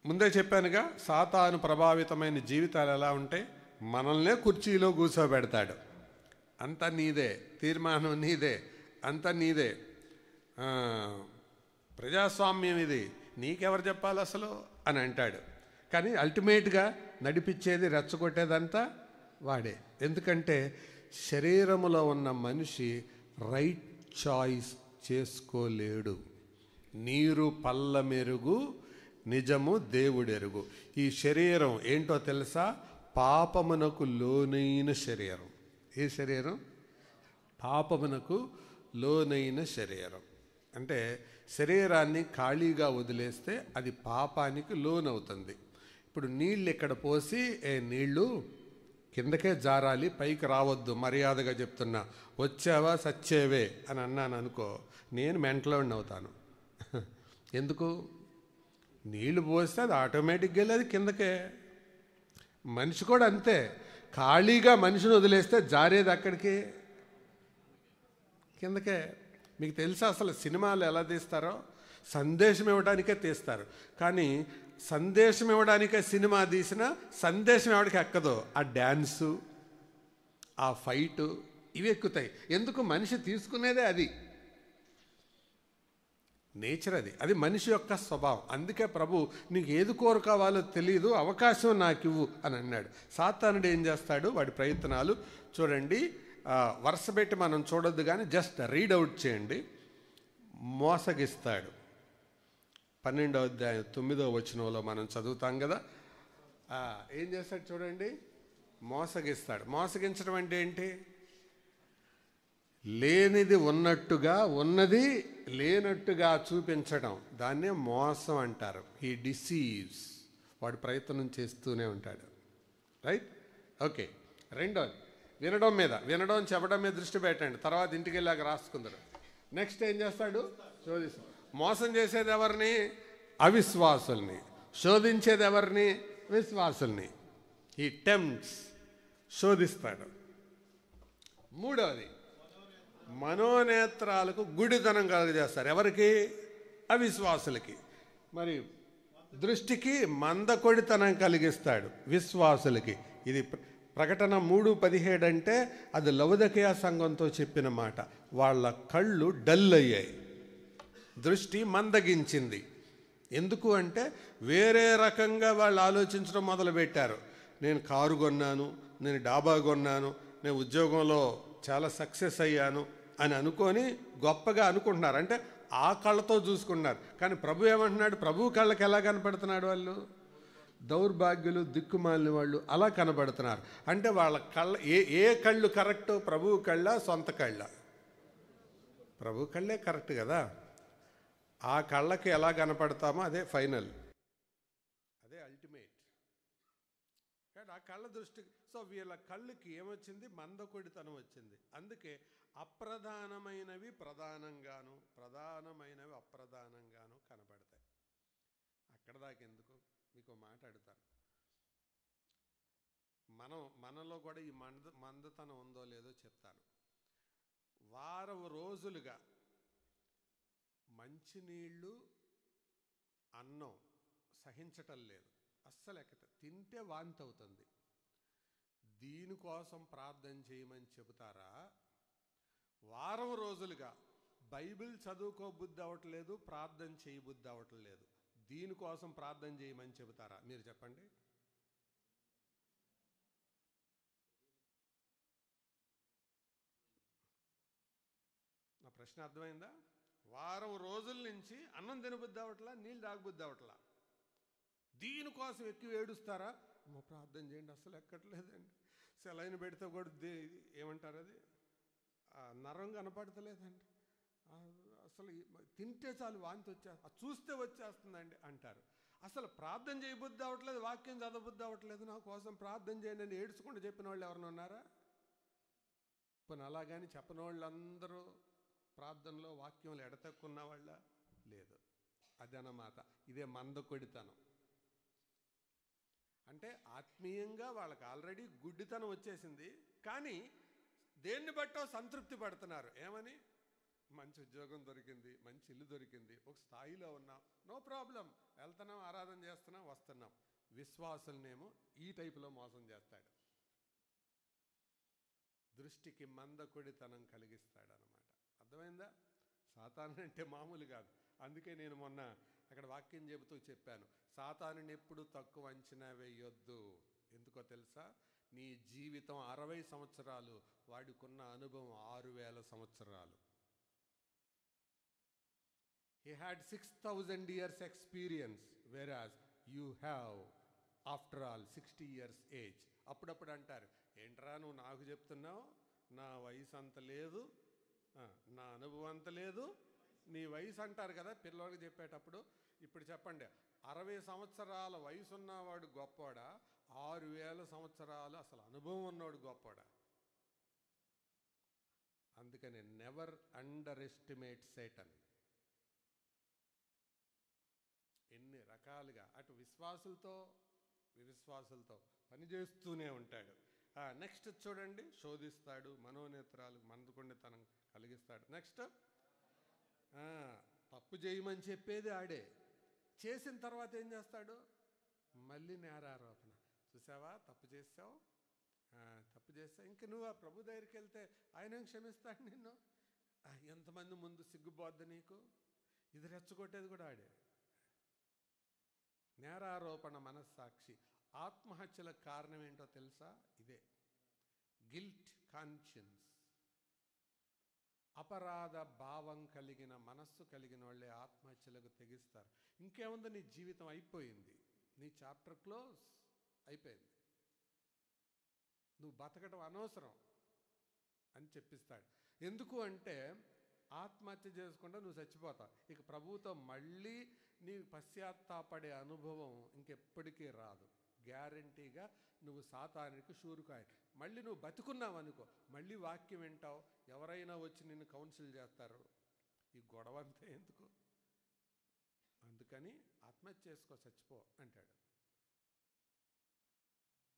Speaker 1: ముందే చెప్పానుగా. సాతాను ప్రభావితమైన జీవితాలు ఎలా ఉంటాయి? మనల్నే కుర్చీలో కూర్చోబెడతాడు. అంతా నీదే, తీర్మానం నీదే, అంతా నీదే, ప్రజాస్వామ్యం ఇది, నీకెవరు చెప్పాలి అసలు అని అంటాడు. కానీ అల్టిమేట్గా నడిపించేది, రెచ్చగొట్టేదంతా వాడే. ఎందుకంటే శరీరములో ఉన్న మనిషి రైట్ చాయిస్ చేసుకోలేడు. నీరు పల్ల మెరుగు, నిజము దేవుడెరుగు. ఈ శరీరం ఏంటో తెలుసా? పాపమునకు లోనైన శరీరం. ఏ శరీరం? పాపమునకు లోనైన శరీరం. అంటే శరీరాన్ని ఖాళీగా వదిలేస్తే అది పాపానికి లోనవుతుంది. ఇప్పుడు నీళ్ళు ఇక్కడ పోసి నీళ్ళు కిందకే జారాలి, పైకి రావద్దు, మర్యాదగా చెప్తున్నా. వచ్చావా సచ్చేవే అని అన్నాను అనుకో, నేను మెంటలోని అవుతాను. ఎందుకు? నీళ్లు పోస్తే అది ఆటోమేటిక్గా వెళ్ళి అది కిందకే. మనిషి కూడా అంతే. ఖాళీగా మనిషిని వదిలేస్తే జారేది అక్కడికి, కిందకే. మీకు తెలుసా అసలు సినిమాలు ఎలా తీస్తారో? సందేశం ఇవ్వడానికే తీస్తారు. కానీ సందేశం ఇవ్వడానికే సినిమా తీసినా సందేశం ఎవరికి ఎక్కదో? ఆ డ్యాన్సు, ఆ ఫైటు, ఇవి ఎక్కుతాయి. ఎందుకు? మనిషి తీసుకునేదే అది, నేచర్ అది, అది మనిషి యొక్క స్వభావం. అందుకే ప్రభు నీకు ఏది కోరు కావాలో తెలియదు, అవకాశం నాకు ఇవ్వు అని అన్నాడు. సాతానుడు ఏం చేస్తాడు? వాడి ప్రయత్నాలు చూడండి. వరుస పెట్టి మనం చూడొద్దు, కానీ జస్ట్ రీడ్ అవుట్ చేయండి. మోసగిస్తాడు. 12వ అధ్యాయం 9వ వచనంలో మనం చదువుతాం కదా. ఏం చేస్తాడు చూడండి? మోసగిస్తాడు. మోసగించడం అంటే ఏంటి? లేనిది ఉన్నట్టుగా, ఉన్నది లేనట్టుగా చూపించడం, దాన్నే మోసం అంటారు. He deceives. వాడు ప్రయత్నం చేస్తూనే ఉంటాడు. రైట్? ఓకే. రెండోది వినడం చెప్పడం మీద దృష్టి పెట్టండి. తర్వాత ఇంటికి వెళ్ళాక రాసుకుందరు. నెక్స్ట్ ఏం చేస్తాడు? శోధిస్తాడు. మోసం చేసేది ఎవరిని? అవిశ్వాసుల్ని. శోధించేది ఎవరిని? విశ్వాసుల్ని. హీ టెంప్ట్స్ శోధిస్తాడు. మూడవది, మనోనేత్రాలకు గుడితనం కలుగజేస్తారు. ఎవరికి? అవిశ్వాసులకి. మరి దృష్టికి మందకొడితనం కలిగిస్తాడు విశ్వాసులకి. ఇది ప్రకటన 3:17 అంటే అది లవొదికయ సంఘంతో చెప్పిన మాట. వాళ్ళ కళ్ళు డల్ అయ్యాయి, దృష్టి మందగించింది. ఎందుకు అంటే వేరే రకంగా వాళ్ళు ఆలోచించడం మొదలుపెట్టారు. నేను కారు కొన్నాను, నేను డాబా కొన్నాను, నేను ఉద్యోగంలో చాలా సక్సెస్ అయ్యాను అని అనుకొని గొప్పగా అనుకుంటున్నారు. అంటే ఆ కళ్ళతో చూసుకుంటున్నారు. కానీ ప్రభు ఏమంటున్నాడు? ప్రభు కళ్ళకి ఎలా కనపడుతున్నాడు? వాళ్ళు దౌర్భాగ్యులు, దిక్కుమాలిన వాళ్ళు అలా కనబడుతున్నారు. అంటే వాళ్ళ కళ్ళ ఏ కళ్ళు కరెక్ట్? ప్రభు కళ్ళ, సొంత కళ్ళ? ప్రభు కళ్ళే కరెక్ట్ కదా. ఆ కళ్ళకి ఎలా కనపడతామో అదే ఫైనల్, అదే అల్టిమేట్. కానీ ఆ కళ్ళ దృష్టి, సో వీళ్ళ కళ్ళకి ఏమొచ్చింది? మందకొడితనం వచ్చింది. అందుకే అప్రధానమైనవి ప్రధానంగాను, ప్రధానమైనవి అప్రధానంగాను కనబడతాయి. అక్కడ దాకా ఎందుకు, మీకు మాట అడుగుతాను. మనలో కూడా ఈ మందతనం ఉందో లేదో చెప్తాను. వారం రోజులుగా మంచినీళ్ళు, అన్నం సహించటం లేదు, అస్సలు తింటే వాంతి అవుతుంది. దీనికోసం ప్రార్థన చేయమని చెబుతారా? వారం రోజులుగా బైబిల్ చదువుకోబుద్ధి అవ్వట్లేదు, ప్రార్థన చేయబుద్ధి అవ్వట్లేదు, దీనికోసం ప్రార్థన చేయమని చెబుతారా? మీరు చెప్పండి. నా ప్రశ్న అర్థమైందా? వారం రోజుల నుంచి అన్నం తినబుద్ధి అవ్వట్లా, నీళ్ళు తాగబుద్ధి అవ్వట్లా, దీనికోసం ఎక్కువ ఏడుస్తారా? మా ప్రార్థన చేయండి, అసలు ఎక్కట్లేదండి, సెలైన్ పెడితే కూడా ఏమంటారు, అది నరం కనపడతలేదండి, అసలు తింటే చాలు వాంతి వచ్చేస్తుంది, చూస్తే వచ్చేస్తుందండి అంటారు. అసలు ప్రార్థన చేయబుద్ధి అవ్వట్లేదు, వాక్యం చదవబుద్ధి అవ్వట్లేదు, నా కోసం ప్రార్థన చేయండి అని ఏడ్చుకుంటూ చెప్పిన వాళ్ళు ఎవరైనా ఉన్నారా? పోనీ అలాగని చెప్పని వాళ్ళందరూ ప్రార్థనలో వాక్యంలో ఎడతెక్కున్న వాళ్ళ? లేదు. అదన్నమాట. ఇదే మందకొడితనం. అంటే ఆత్మీయంగా వాళ్ళకి ఆల్రెడీ గుడ్డితనం వచ్చేసింది, కానీ దేన్ని బట్టో సంతృప్తి పడుతున్నారు. ఏమని? మంచి ఉద్యోగం దొరికింది, మంచి ఇల్లు దొరికింది, ఒక స్థాయిలో ఉన్నాం, నో ప్రాబ్లం, వెళ్తున్నాం, ఆరాధన చేస్తున్నాం, వస్తున్నాం. విశ్వాసులనేమో ఈ టైపులో మోసం చేస్తాడు. దృష్టికి మందకొడితనం కలిగిస్తాడనమాట. అర్థమైందా? సాతాను అంటే మామూలు కాదు. అందుకే నేను మొన్న అక్కడ వాక్యం చెబుతూ చెప్పాను, సాతానుని ఎప్పుడు తక్కువ అంచనా వేయొద్దు. ఎందుకో తెలుసా? నీ జీవితం 60 సంవత్సరాలు, వాడికున్న అనుభవం 6000 సంవత్సరాలు. He had 6000 years experience, whereas you have after all 60 years age. అప్పుడప్పుడు అంటారు, ఏంట్రా నువ్వు నాకు చెప్తున్నావు, నా వయసు అంత లేదు, నా అనుభవం అంత లేదు, నీ వయసు అంటారు కదా పిల్లలకి చెప్పేటప్పుడు. ఇప్పుడు చెప్పండి, 60 సంవత్సరాల వయసు ఉన్నవాడు గొప్పవాడా, 6000 సంవత్సరాలు అసలు అనుభవం ఉన్నవాడు గొప్పవాడా? అందుకని నెవర్ అండర్ ఎస్టిమేట్ సేటన్. ఎన్ని రకాలుగా అటు విశ్వాసులతో విశ్వాసులతో పనిచేస్తూనే ఉంటాడు. నెక్స్ట్ చూడండి, శోధిస్తాడు, మనోనేత్రాలు మందకొండితనం కలిగిస్తాడు. నెక్స్ట్ తప్పు చేయమని చెప్పేది ఆడే, చేసిన తర్వాత ఏం చేస్తాడు? మళ్ళీ నేరారోపణ. చూసావా, తప్పు చేసావు, తప్పు చేస్తావు, ఇంక నువ్వు ఆ ప్రభు దగ్గరికి వెళ్తే ఆయన క్షమిస్తాడు నిన్ను. ఎంతమంది ముందు సిగ్గుబోద్ది నీకు? ఇది రెచ్చగొట్టేది కూడా ఆడే. నేరారోపణ మనస్సాక్షి. ఆత్మహత్యలకు కారణం ఏంటో తెలుసా? ఇదే గిల్ట్ కాన్షియన్స్. అపరాధ భావం కలిగిన మనస్సు కలిగిన వాళ్ళే ఆత్మహత్యలకు తెగిస్తారు. ఇంకేముంది, నీ జీవితం అయిపోయింది, నీ చాప్టర్ క్లోజ్ అయిపోయింది, నువ్వు బతకడం అనవసరం అని చెప్పిస్తాడు. ఎందుకు అంటే ఆత్మహత్య చేసుకుంటే నువ్వు చచ్చిపోతావు, ఇక ప్రభువుతో మళ్ళీ నీ పశ్చాత్తాపడే అనుభవం ఇంకెప్పటికీ రాదు. గ్యారంటీగా నువ్వు సాతానికి షూరుకాయ. మళ్ళీ నువ్వు బతుకున్నావు అనుకో, మళ్ళీ వాక్యం వింటావు, ఎవరైనా వచ్చి నిన్ను కౌన్సిల్ చేస్తారు, ఈ గొడవ అంతా ఎందుకు? అందుకని ఆత్మహత్య చేసుకో, చచ్చిపో అంటాడు,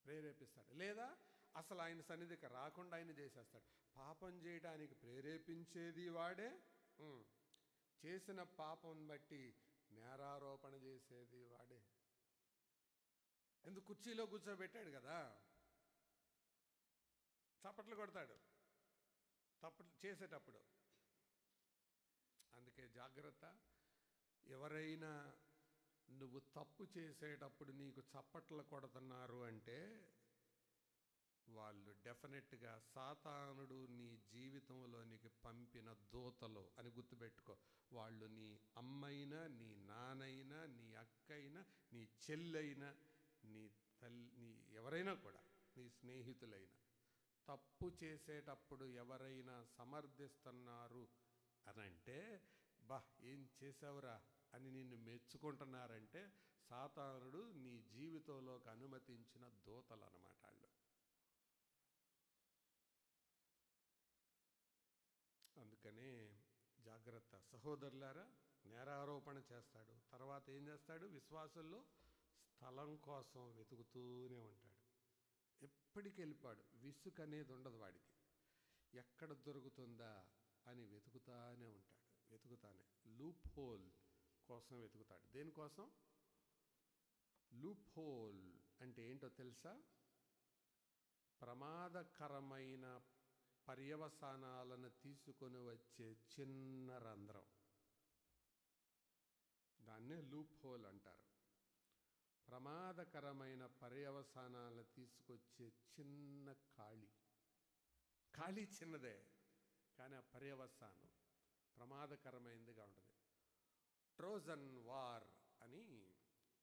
Speaker 1: ప్రేరేపిస్తాడు. లేదా అసలు ఆయన సన్నిధికి రాకుండా ఆయన చేసేస్తాడు. పాపం చేయడానికి ప్రేరేపించేది వాడే, చేసిన పాపం బట్టి నేరారోపణ చేసేది వాడే. ఎందుకు? కుర్చీలో కూర్చోబెట్టాడు కదా, చప్పట్లు కొడతాడు తప్పట్లు చేసేటప్పుడు. అందుకే జాగ్రత్త. ఎవరైనా నువ్వు తప్పు చేసేటప్పుడు నీకు చప్పట్లు కొడుతున్నారు అంటే వాళ్ళు డెఫినెట్గా సాతానుడు నీ జీవితంలోనికి పంపిన దూతలు అని గుర్తుపెట్టుకో. వాళ్ళు నీ అమ్మైనా, నీ నానైనా, నీ అక్కైనా, నీ చెల్లైనా, నీ తల్లి, నీ ఎవరైనా కూడా, నీ స్నేహితులైనా, తప్పు చేసేటప్పుడు ఎవరైనా సమర్థిస్తున్నారు అనంటే, బా ఏం చేసావురా అని నిన్ను మెచ్చుకుంటున్నారంటే సాతానుడు నీ జీవితంలోకి అనుమతించిన దూతలు అన్నమాట వాళ్ళు. అందుకనే జాగ్రత్త సహోదరులారా. నేరారోపణ చేస్తాడు, తర్వాత ఏం చేస్తాడు? విశ్వాసుల్లో స్థలం కోసం వెతుకుతూనే ఉంటాడు. ఎప్పటికి వెళ్ళిపాడు, విసుగు అనేది ఉండదు వాడికి. ఎక్కడ దొరుకుతుందా అని వెతుకుతానే ఉంటాడు. వెతుకుతానే లూప్ హోల్ కోసం వెతుకుతాడు. దేనికోసం? లూప్ హోల్ అంటే ఏంటో తెలుసా? ప్రమాదకరమైన పర్యవసానాలను తీసుకొని వచ్చే చిన్న రంధ్రం, దాన్నే లూప్ హోల్ అంటారు. ప్రమాదకరమైన పర్యవసానాలను తీసుకొచ్చే చిన్న ఖాళీ చిన్నదే, కానీ ఆ పర్యవసానం ప్రమాదకరమైనదిగా ఉంటుంది. ట్రోజన్ వార్ అని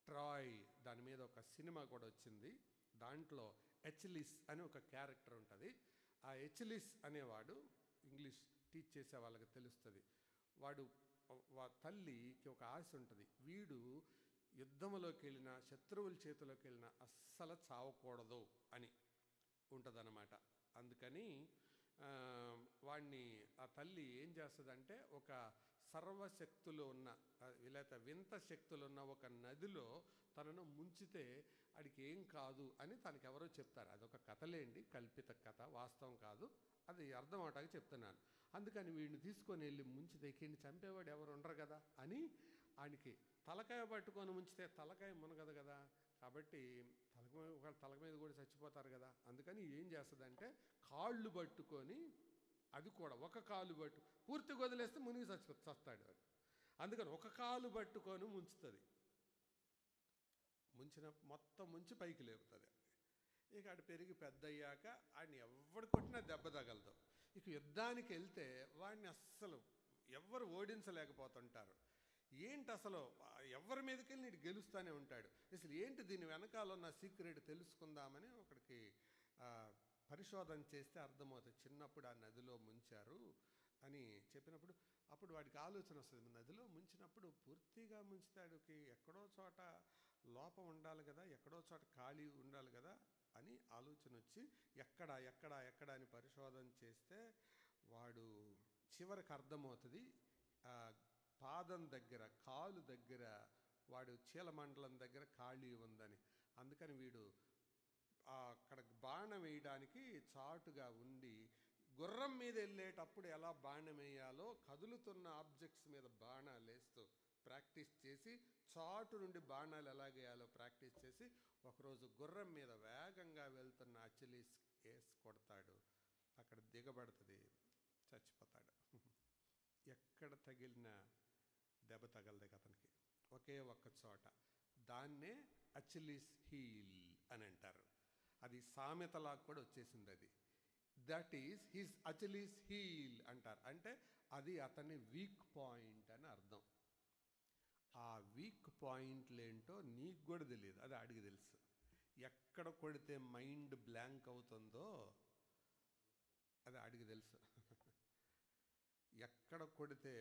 Speaker 1: ట్రాయ్, దాని మీద ఒక సినిమా కూడా వచ్చింది. దాంట్లో ఎచ్లిస్ అని ఒక క్యారెక్టర్ ఉంటుంది. ఆ ఎచ్లిస్ అనేవాడు, ఇంగ్లీష్ టీచ్ చేసే వాళ్ళకి తెలుస్తుంది, వాడు తల్లికి ఒక ఆశ ఉంటుంది. వీడు యుద్ధంలోకి వెళ్ళినా, శత్రువుల చేతిలోకి వెళ్ళినా అస్సలు చావకూడదు అని ఉంటుందన్నమాట. అందుకని వాడిని ఆ తల్లి ఏం చేస్తుందంటే, ఒక సర్వశక్తులు ఉన్న లేకపోతే వింత శక్తులు ఉన్న ఒక నదిలో తనను ముంచితే ఆడికి ఏం కాదు అని తనకి ఎవరో చెప్తారు. అదొక కథలేండి, కల్పిత కథ, వాస్తవం కాదు. అది అర్థం అవటానికి చెప్తున్నాను. అందుకని వీడిని తీసుకొని వెళ్ళి ముంచితే వీడిని చంపేవాడు ఎవరు ఉండరు కదా అని ఆయనకి తలకాయ పట్టుకొని ముంచితే తలకాయ మునగదు కదా, కాబట్టి తలక మీద కూడా చచ్చిపోతారు కదా. అందుకని ఏం చేస్తుందంటే కాళ్ళు పట్టుకొని, అది కూడా ఒక కాలు పూర్తిగా వదిలేస్తే మునిగి చస్తాడు. అందుకని ఒక కాలు పట్టుకొని ముంచుతుంది. మొత్తం ముంచి పైకి లేపుతుంది. ఇక ఆడు పెరిగి పెద్ద అయ్యాక ఆడిని ఎవడు కొట్టినా దెబ్బ తగలదు. ఇక యుద్ధానికి వెళ్తే వాడిని అస్సలు ఎవ్వరు ఓడించలేకపోతుంటారు. ఏంటి అసలు ఎవరి మీదకి వెళ్ళి నీడు గెలుస్తూనే ఉంటాడు. అసలు ఏంటి దీని వెనకాల ఉన్న సీక్రెట్ తెలుసుకుందామని ఒకడికి పరిశోధన చేస్తే అర్థమవుతుంది. చిన్నప్పుడు ఆ నదిలో ముంచారు అని చెప్పినప్పుడు అప్పుడు వాడికి ఆలోచన వస్తుంది. నదిలో ముంచినప్పుడు పూర్తిగా ముంచితాడికి ఎక్కడో చోట లోపం ఉండాలి కదా, ఎక్కడో చోట ఖాళీ ఉండాలి కదా అని ఆలోచన వచ్చి ఎక్కడ అని పరిశోధన చేస్తే వాడు చివరికి అర్థమవుతుంది, పాదం దగ్గర, కాలు దగ్గర, వాడు చీలమండలం దగ్గర ఖాళీ ఉందని. అందుకని వీడు అక్కడ బాణం వేయడానికి చాటుగా ఉండి, గుర్రం మీద వెళ్ళేటప్పుడు ఎలా బాణం వేయాలో కదులుతున్న ఆబ్జెక్ట్స్ మీద బాణాలు వేస్తూ ప్రాక్టీస్ చేసి, చాటు నుండి బాణాలు ఎలాగేయాలో ప్రాక్టీస్ చేసి, ఒకరోజు గుర్రం మీద వేగంగా వెళ్తున్న అచిలీస్ వేసి కొడతాడు. అక్కడ దిగబడుతుంది, చచ్చిపోతాడు. ఎక్కడ తగిలిన దెబ్బ తగలదు అతనికి, ఒకే ఒక్క చోట. దాన్నే అచిలీస్ హీల్ అని అంటారు. అది సామెతలా కూడా వచ్చేసింది. అది దట్ ఈస్ హిస్ అచిలీస్ హీల్ అంటారు. అంటే అది అతని వీక్ పాయింట్ అని అర్థం. ఆ వీక్ పాయింట్లు ఏంటో నీకు కూడా తెలియదు, అది ఆడికి తెలుసు. ఎక్కడ కొడితే మైండ్ బ్లాంక్ అవుతుందో అది ఆడికి తెలుసు. ఎక్కడ కొడితే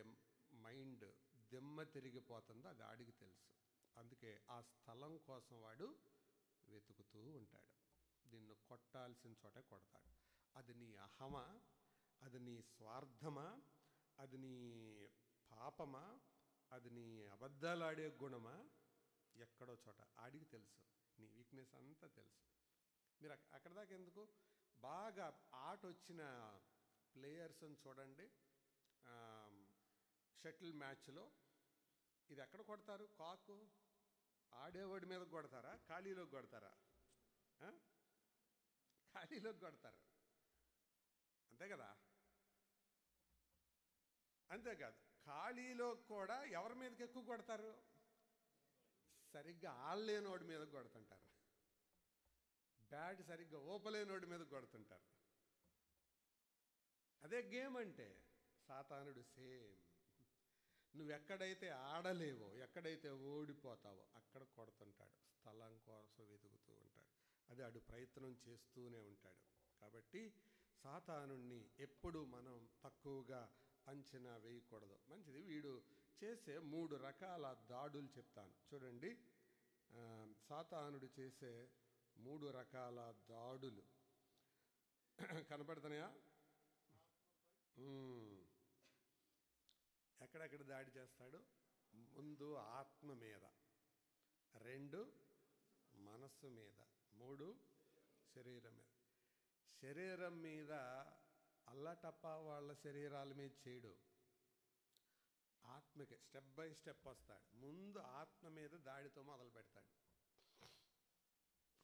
Speaker 1: మైండ్ దిమ్మ తిరిగిపోతుందో అది ఆడికి తెలుసు. అందుకే ఆ స్థలం కోసం వాడు వెతుకుతూ ఉంటాడు. నిన్ను కొట్టాల్సిన చోటే కొడతాడు. అది నీ అహమా, అది నీ స్వార్థమా, అది నీ పాపమా, అది నీ అబద్ధాలాడే గుణమా, ఎక్కడో చోట ఆడికి తెలుసు. నీ వీక్నెస్ అంతా తెలుసు. మీరు అక్కడ దాకా ఎందుకు, బాగా ఆట వచ్చిన ప్లేయర్స్ని చూడండి, షటిల్ మ్యాచ్లో ఇది ఎక్కడ కొడతారు? కాకు ఆడేవాడి మీద కొడతారా, ఖాళీలోకి కొడతారా? ఖాళీలోకి కొడతారు, అంతే కదా? అంతేకాదు, ఖాళీలో కూడా ఎవరి మీదకి ఎక్కువ కొడతారు? సరిగ్గా ఆడలేనోడి మీద కొడుతుంటారు, బ్యాట్ సరిగ్గా ఊపలేనోడి మీద కొడుతుంటారు. అదే గేమ్ అంటే. సాతానుడు సేమ్. నువ్వు ఎక్కడైతే ఆడలేవో, ఎక్కడైతే ఓడిపోతావో అక్కడ కొడుతుంటాడు, స్థలం కోసం వెతుకుతూ ఉంటాడు. అది ఆడు ప్రయత్నం చేస్తూనే ఉంటాడు. కాబట్టి సాతానుణ్ణి ఎప్పుడు మనం తక్కువగా అంచనా వేయకూడదు. మంచిది. వీడు చేసే 3 రకాల దాడులు చెప్తాను చూడండి. సాతానుడు చేసే 3 రకాల దాడులు కనపడుతున్నాయా? ఎక్కడెక్కడ దాడి చేస్తాడు? ముందు ఆత్మ మీద, 2 మనస్సు మీద, 3 శరీరం మీద. శరీరం మీద అల్లటప్ప వాళ్ళ శరీరాల మీద చేయడు, ఆత్మకి స్టెప్ బై స్టెప్ వస్తాడు. ముందు ఆత్మ మీద దాడితో మొదలు పెడతాడు.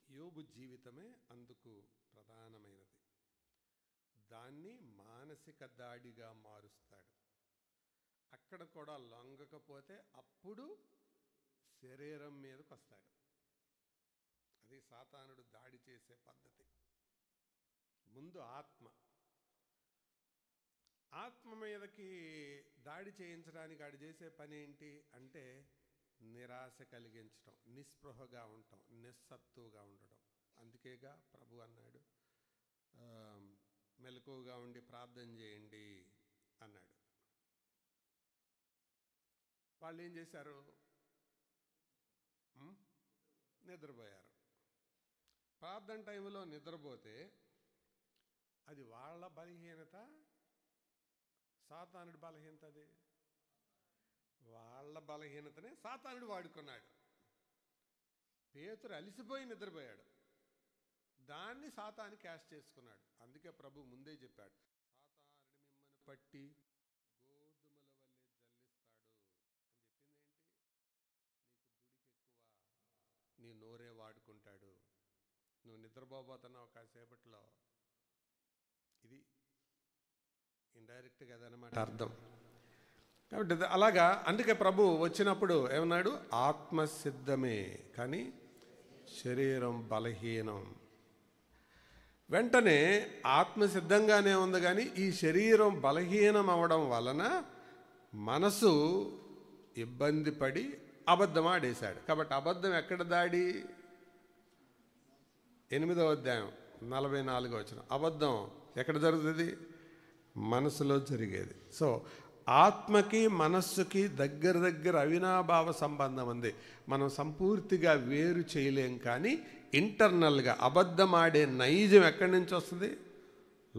Speaker 1: యోబు జీవితమే అందుకు ప్రధానమైనది. దాన్ని మానసిక దాడిగా మారుస్తాడు. అక్కడ కూడా లొంగకపోతే అప్పుడు శరీరం మీదకి వస్తాడు. అది సాతానుడు దాడి చేసే పద్ధతి. ముందు ఆత్మ మీదకి దాడి చేయించడానికి ఆడు చేసే పని ఏంటి అంటే నిరాశ కలిగించడం, నిస్పృహగా ఉండటం, నిస్సత్తుగా ఉండటం. అందుకేగా ప్రభు అన్నాడు, మెలకువగా ఉండి ప్రార్థన చేయండి అన్నాడు. వాళ్ళు ఏం చేశారు? నిద్రపోయారు. ప్రార్థన టైంలో నిద్రపోతే అది వాళ్ళ బలహీనత, సాతానుడి బలహీనత. అది వాళ్ళ బలహీనతనే సాతానుడు వాడుకున్నాడు. పేతురు అలిసిపోయి నిద్రపోయాడు, దాన్ని సాతాను క్యాష్ చేసుకున్నాడు. అందుకే ప్రభు ముందే చెప్పాడు, సాతానుడు మిమ్మల్ని పట్టి గోధుమల వల్లే జల్లిస్తాడు అని చెప్పింది ఏంటి? నీకు దుడికి ఎక్కువ, నీ నోరే వాడుకుంటాడు. నువ్వు నిద్రపోబోతున్నావు కాసేపట్లో. ఇది ఇండైరెక్ట్గా అదనమాట అర్థం. కాబట్టి అలాగా అందుకే ప్రభు వచ్చినప్పుడు ఏమన్నాడు? ఆత్మ సిద్ధమే కానీ శరీరం బలహీనం. వెంటనే ఆత్మ సిద్ధంగానే ఉంది కానీ ఈ శరీరం బలహీనం అవడం వలన మనసు ఇబ్బంది పడి అబద్ధం ఆడేశాడు. కాబట్టి అబద్ధం ఎక్కడ దాడి? 8వ అధ్యాయం 44వ వచనం. అబద్ధం ఎక్కడ జరుగుతుంది? మనసులో జరిగేది. సో ఆత్మకి మనస్సుకి దగ్గర అవినాభావ సంబంధం ఉంది. మనం సంపూర్తిగా వేరు చేయలేం. కానీ ఇంటర్నల్గా అబద్ధం ఆడే నైజం ఎక్కడి నుంచి వస్తుంది?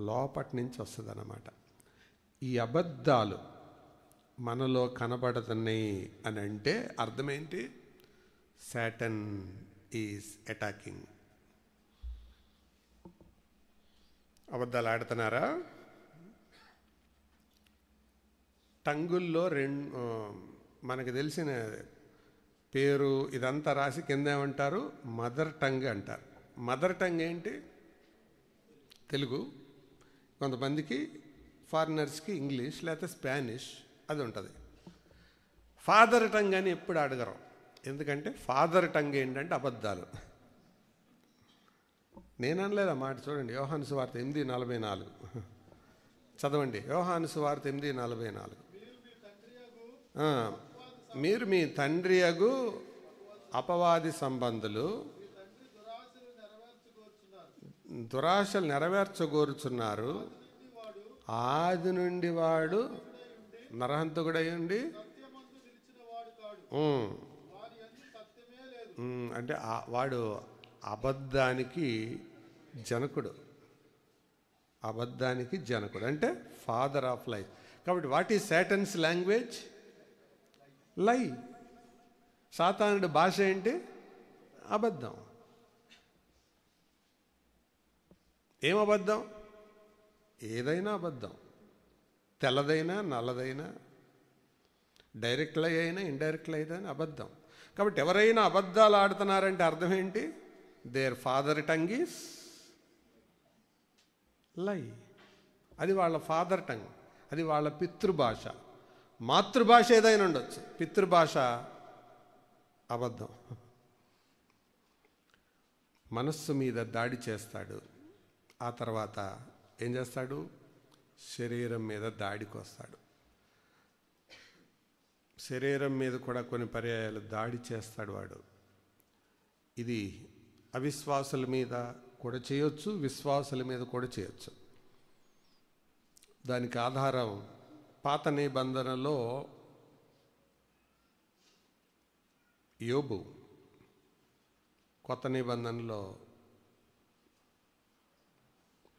Speaker 1: లోపటి నుంచి వస్తుంది అన్నమాట. ఈ అబద్ధాలు మనలో కనబడుతున్నాయి అని అంటే అర్థమేంటి? Satan is attacking. అబద్ధాలు ఆడుతున్నారా? టంగుల్లో మనకు తెలిసిన పేరు ఇదంతా రాసి కింద ఏమంటారు? మదర్ టంగ్ అంటారు. మదర్ టంగ్ ఏంటి? తెలుగు. కొంతమందికి ఫారినర్స్కి ఇంగ్లీష్ లేకపోతే స్పానిష్ అది ఉంటుంది. ఫాదర్ టంగ్ అని ఎప్పుడు అడగరు. ఎందుకంటే ఫాదర్ టంగ్ ఏంటంటే అబద్ధాలు. నేను అనలేదా మాట. చూడండి, యోహాను సువార్త 8:44 చదవండి. యోహాను సువార్త 8:44. మీరు మీ తండ్రి అగు అపవాది సంబంధులు దురాశలు నెరవేర్చగోరుచున్నారు. ఆది నుండి వాడు నరహంతకుడై ఉండి అంటే వాడు అబద్ధానికి జనకుడు. అబద్ధానికి జనకుడు అంటే ఫాదర్ ఆఫ్ లై. కాబట్టి వాట్ ఈజ్ సాటన్స్ లాంగ్వేజ్? లై. సాతానుడి భాష ఏంటి? అబద్ధం. ఏం అబద్ధం? ఏదైనా అబద్ధం, తెల్లదైనా నల్లదైనా, డైరెక్ట్ లై అయినా ఇండైరెక్ట్ లై అయినా అబద్ధం. కాబట్టి ఎవరైనా అబద్ధాలు ఆడుతున్నారంటే అర్థం ఏంటి? దేర్ ఫాదర్ టంగ్ ఈస్ లై. అది వాళ్ళ ఫాదర్ టంగ్, అది వాళ్ళ పితృభాష. మాతృభాష ఏదైనా ఉండొచ్చు, పితృభాష అబద్ధం. మనస్సు మీద దాడి చేస్తాడు. ఆ తర్వాత ఏం చేస్తాడు? శరీరం మీద దాడికి వస్తాడు. శరీరం మీద కూడా కొన్ని పర్యాయాలు దాడి చేస్తాడు వాడు. ఇది అవిశ్వాసుల మీద కూడా చేయొచ్చు, విశ్వాసుల మీద కూడా చేయొచ్చు. దానికి ఆధారం పాత నిబంధనలో యోబు, కొత్త నిబంధనలో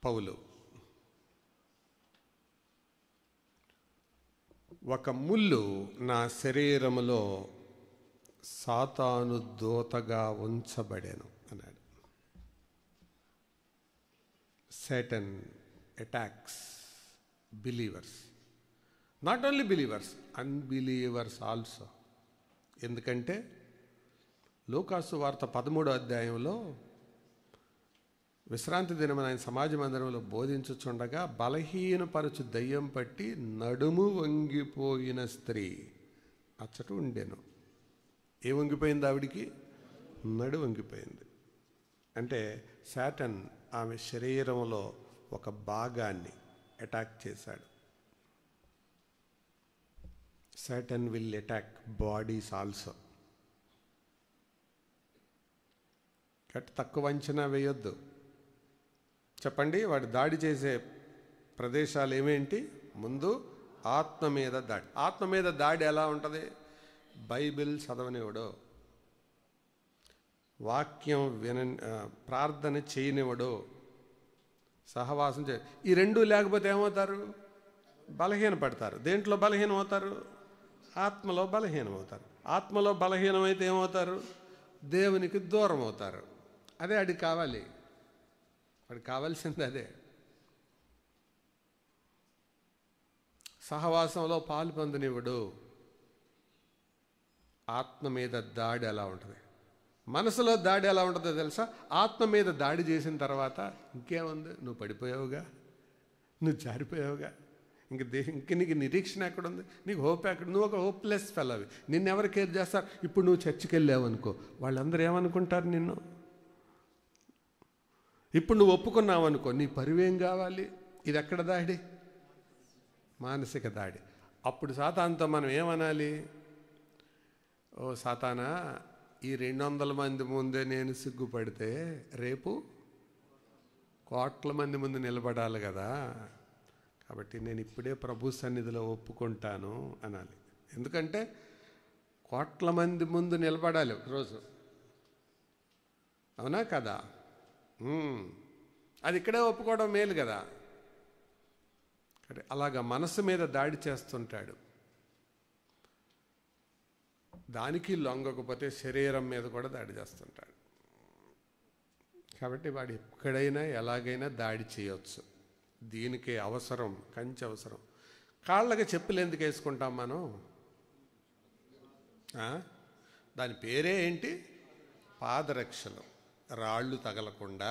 Speaker 1: పౌలు. ఒక ముళ్ళు నా శరీరములో సాతాను దూతగా ఉంచబడెను అన్నాడు. Satan attacks believers. Not only believers, unbelievers also. ఎందుకంటే లూకాసు వార్త 13వ అధ్యాయంలో విశ్రాంతి దినమున ఆయన సమాజ మందిరంలో బోధించుచుండగా బలహీనపరచు దయ్యం పట్టి నడుము వంగిపోయిన స్త్రీ అచ్చట ఉండెను. ఏ వంగిపోయింది ఆవిడికి? నడు వంగిపోయింది. అంటే సాటన్ ఆమె శరీరంలో ఒక భాగాన్ని అటాక్ చేశాడు. Satan will attack bodies also. Cut తక్కువ అంచనా వేయొద్దు. చెప్పండి, వాడు దాడి చేసే ప్రదేశాలు ఏమేంటి? ముందు ఆత్మ మీద దాడి. ఆత్మ మీద దాడి ఎలా ఉంటుంది? బైబిల్ చదవనివాడు, వాక్యం ప్రార్థన చేయనివాడు, సహవాసం ఈ రెండూ లేకపోతే ఏమవుతారు? బలహీన పడతారు. దేంట్లో బలహీనం అవుతారు? ఆత్మలో బలహీనం అవుతారు. ఆత్మలో బలహీనమైతే ఏమవుతారు? దేవునికి దూరం అవుతారు. అదే వాడికి కావాలి. వాడికి కావాల్సింది అదే. సహవాసంలో పాలు పొందనివ్వడు. ఆత్మ మీద దాడి ఎలా ఉంటుంది? మనసులో దాడి ఎలా ఉంటుందో తెలుసా? ఆత్మ మీద దాడి చేసిన తర్వాత ఇంకేముంది? నువ్వు పడిపోయావుగా, నువ్వు జారిపోయావుగా, ఇంక నీకు నిరీక్షణ ఎక్కడుంది? నీకు హోప్ ఎక్కడ? నువ్వు ఒక హోప్లెస్ ఫెలోవి. నిన్ను ఎవరు కేర్ చేస్తారు? ఇప్పుడు నువ్వు చర్చికి వెళ్ళావు అనుకో, వాళ్ళందరూ ఏమనుకుంటారు నిన్ను? ఇప్పుడు నువ్వు ఒప్పుకున్నావు అనుకో, నీ పరివేం కావాలి? ఇది ఎక్కడ దాడి? మానసిక దాడి. అప్పుడు సాతానుతో మనం ఏమనాలి? ఓ సాతానా, ఈ 200 మంది ముందే నేను సిగ్గుపడితే రేపు కోట్ల మంది ముందు నిలబడాలి కదా, కాబట్టి నేను ఇప్పుడే ప్రభు సన్నిధిలో ఒప్పుకుంటాను అనాలి. ఎందుకంటే కోట్ల మంది ముందు నిలబడాలి రోజు, అవునా కదా? అది ఇక్కడే ఒప్పుకోవడం మేలు కదా. అలాగా మనసు మీద దాడి చేస్తుంటాడు. దానికి లొంగకపోతే శరీరం మీద కూడా దాడి చేస్తుంటాడు. కాబట్టి వాడు ఎక్కడైనా ఎలాగైనా దాడి చేయవచ్చు. దీనికి అవసరం, కంచె అవసరం. కాళ్ళకి చెప్పులు ఎందుకు వేసుకుంటాం మనం? దాని పేరే ఏంటి? పాదరక్షలు. రాళ్ళు తగలకుండా,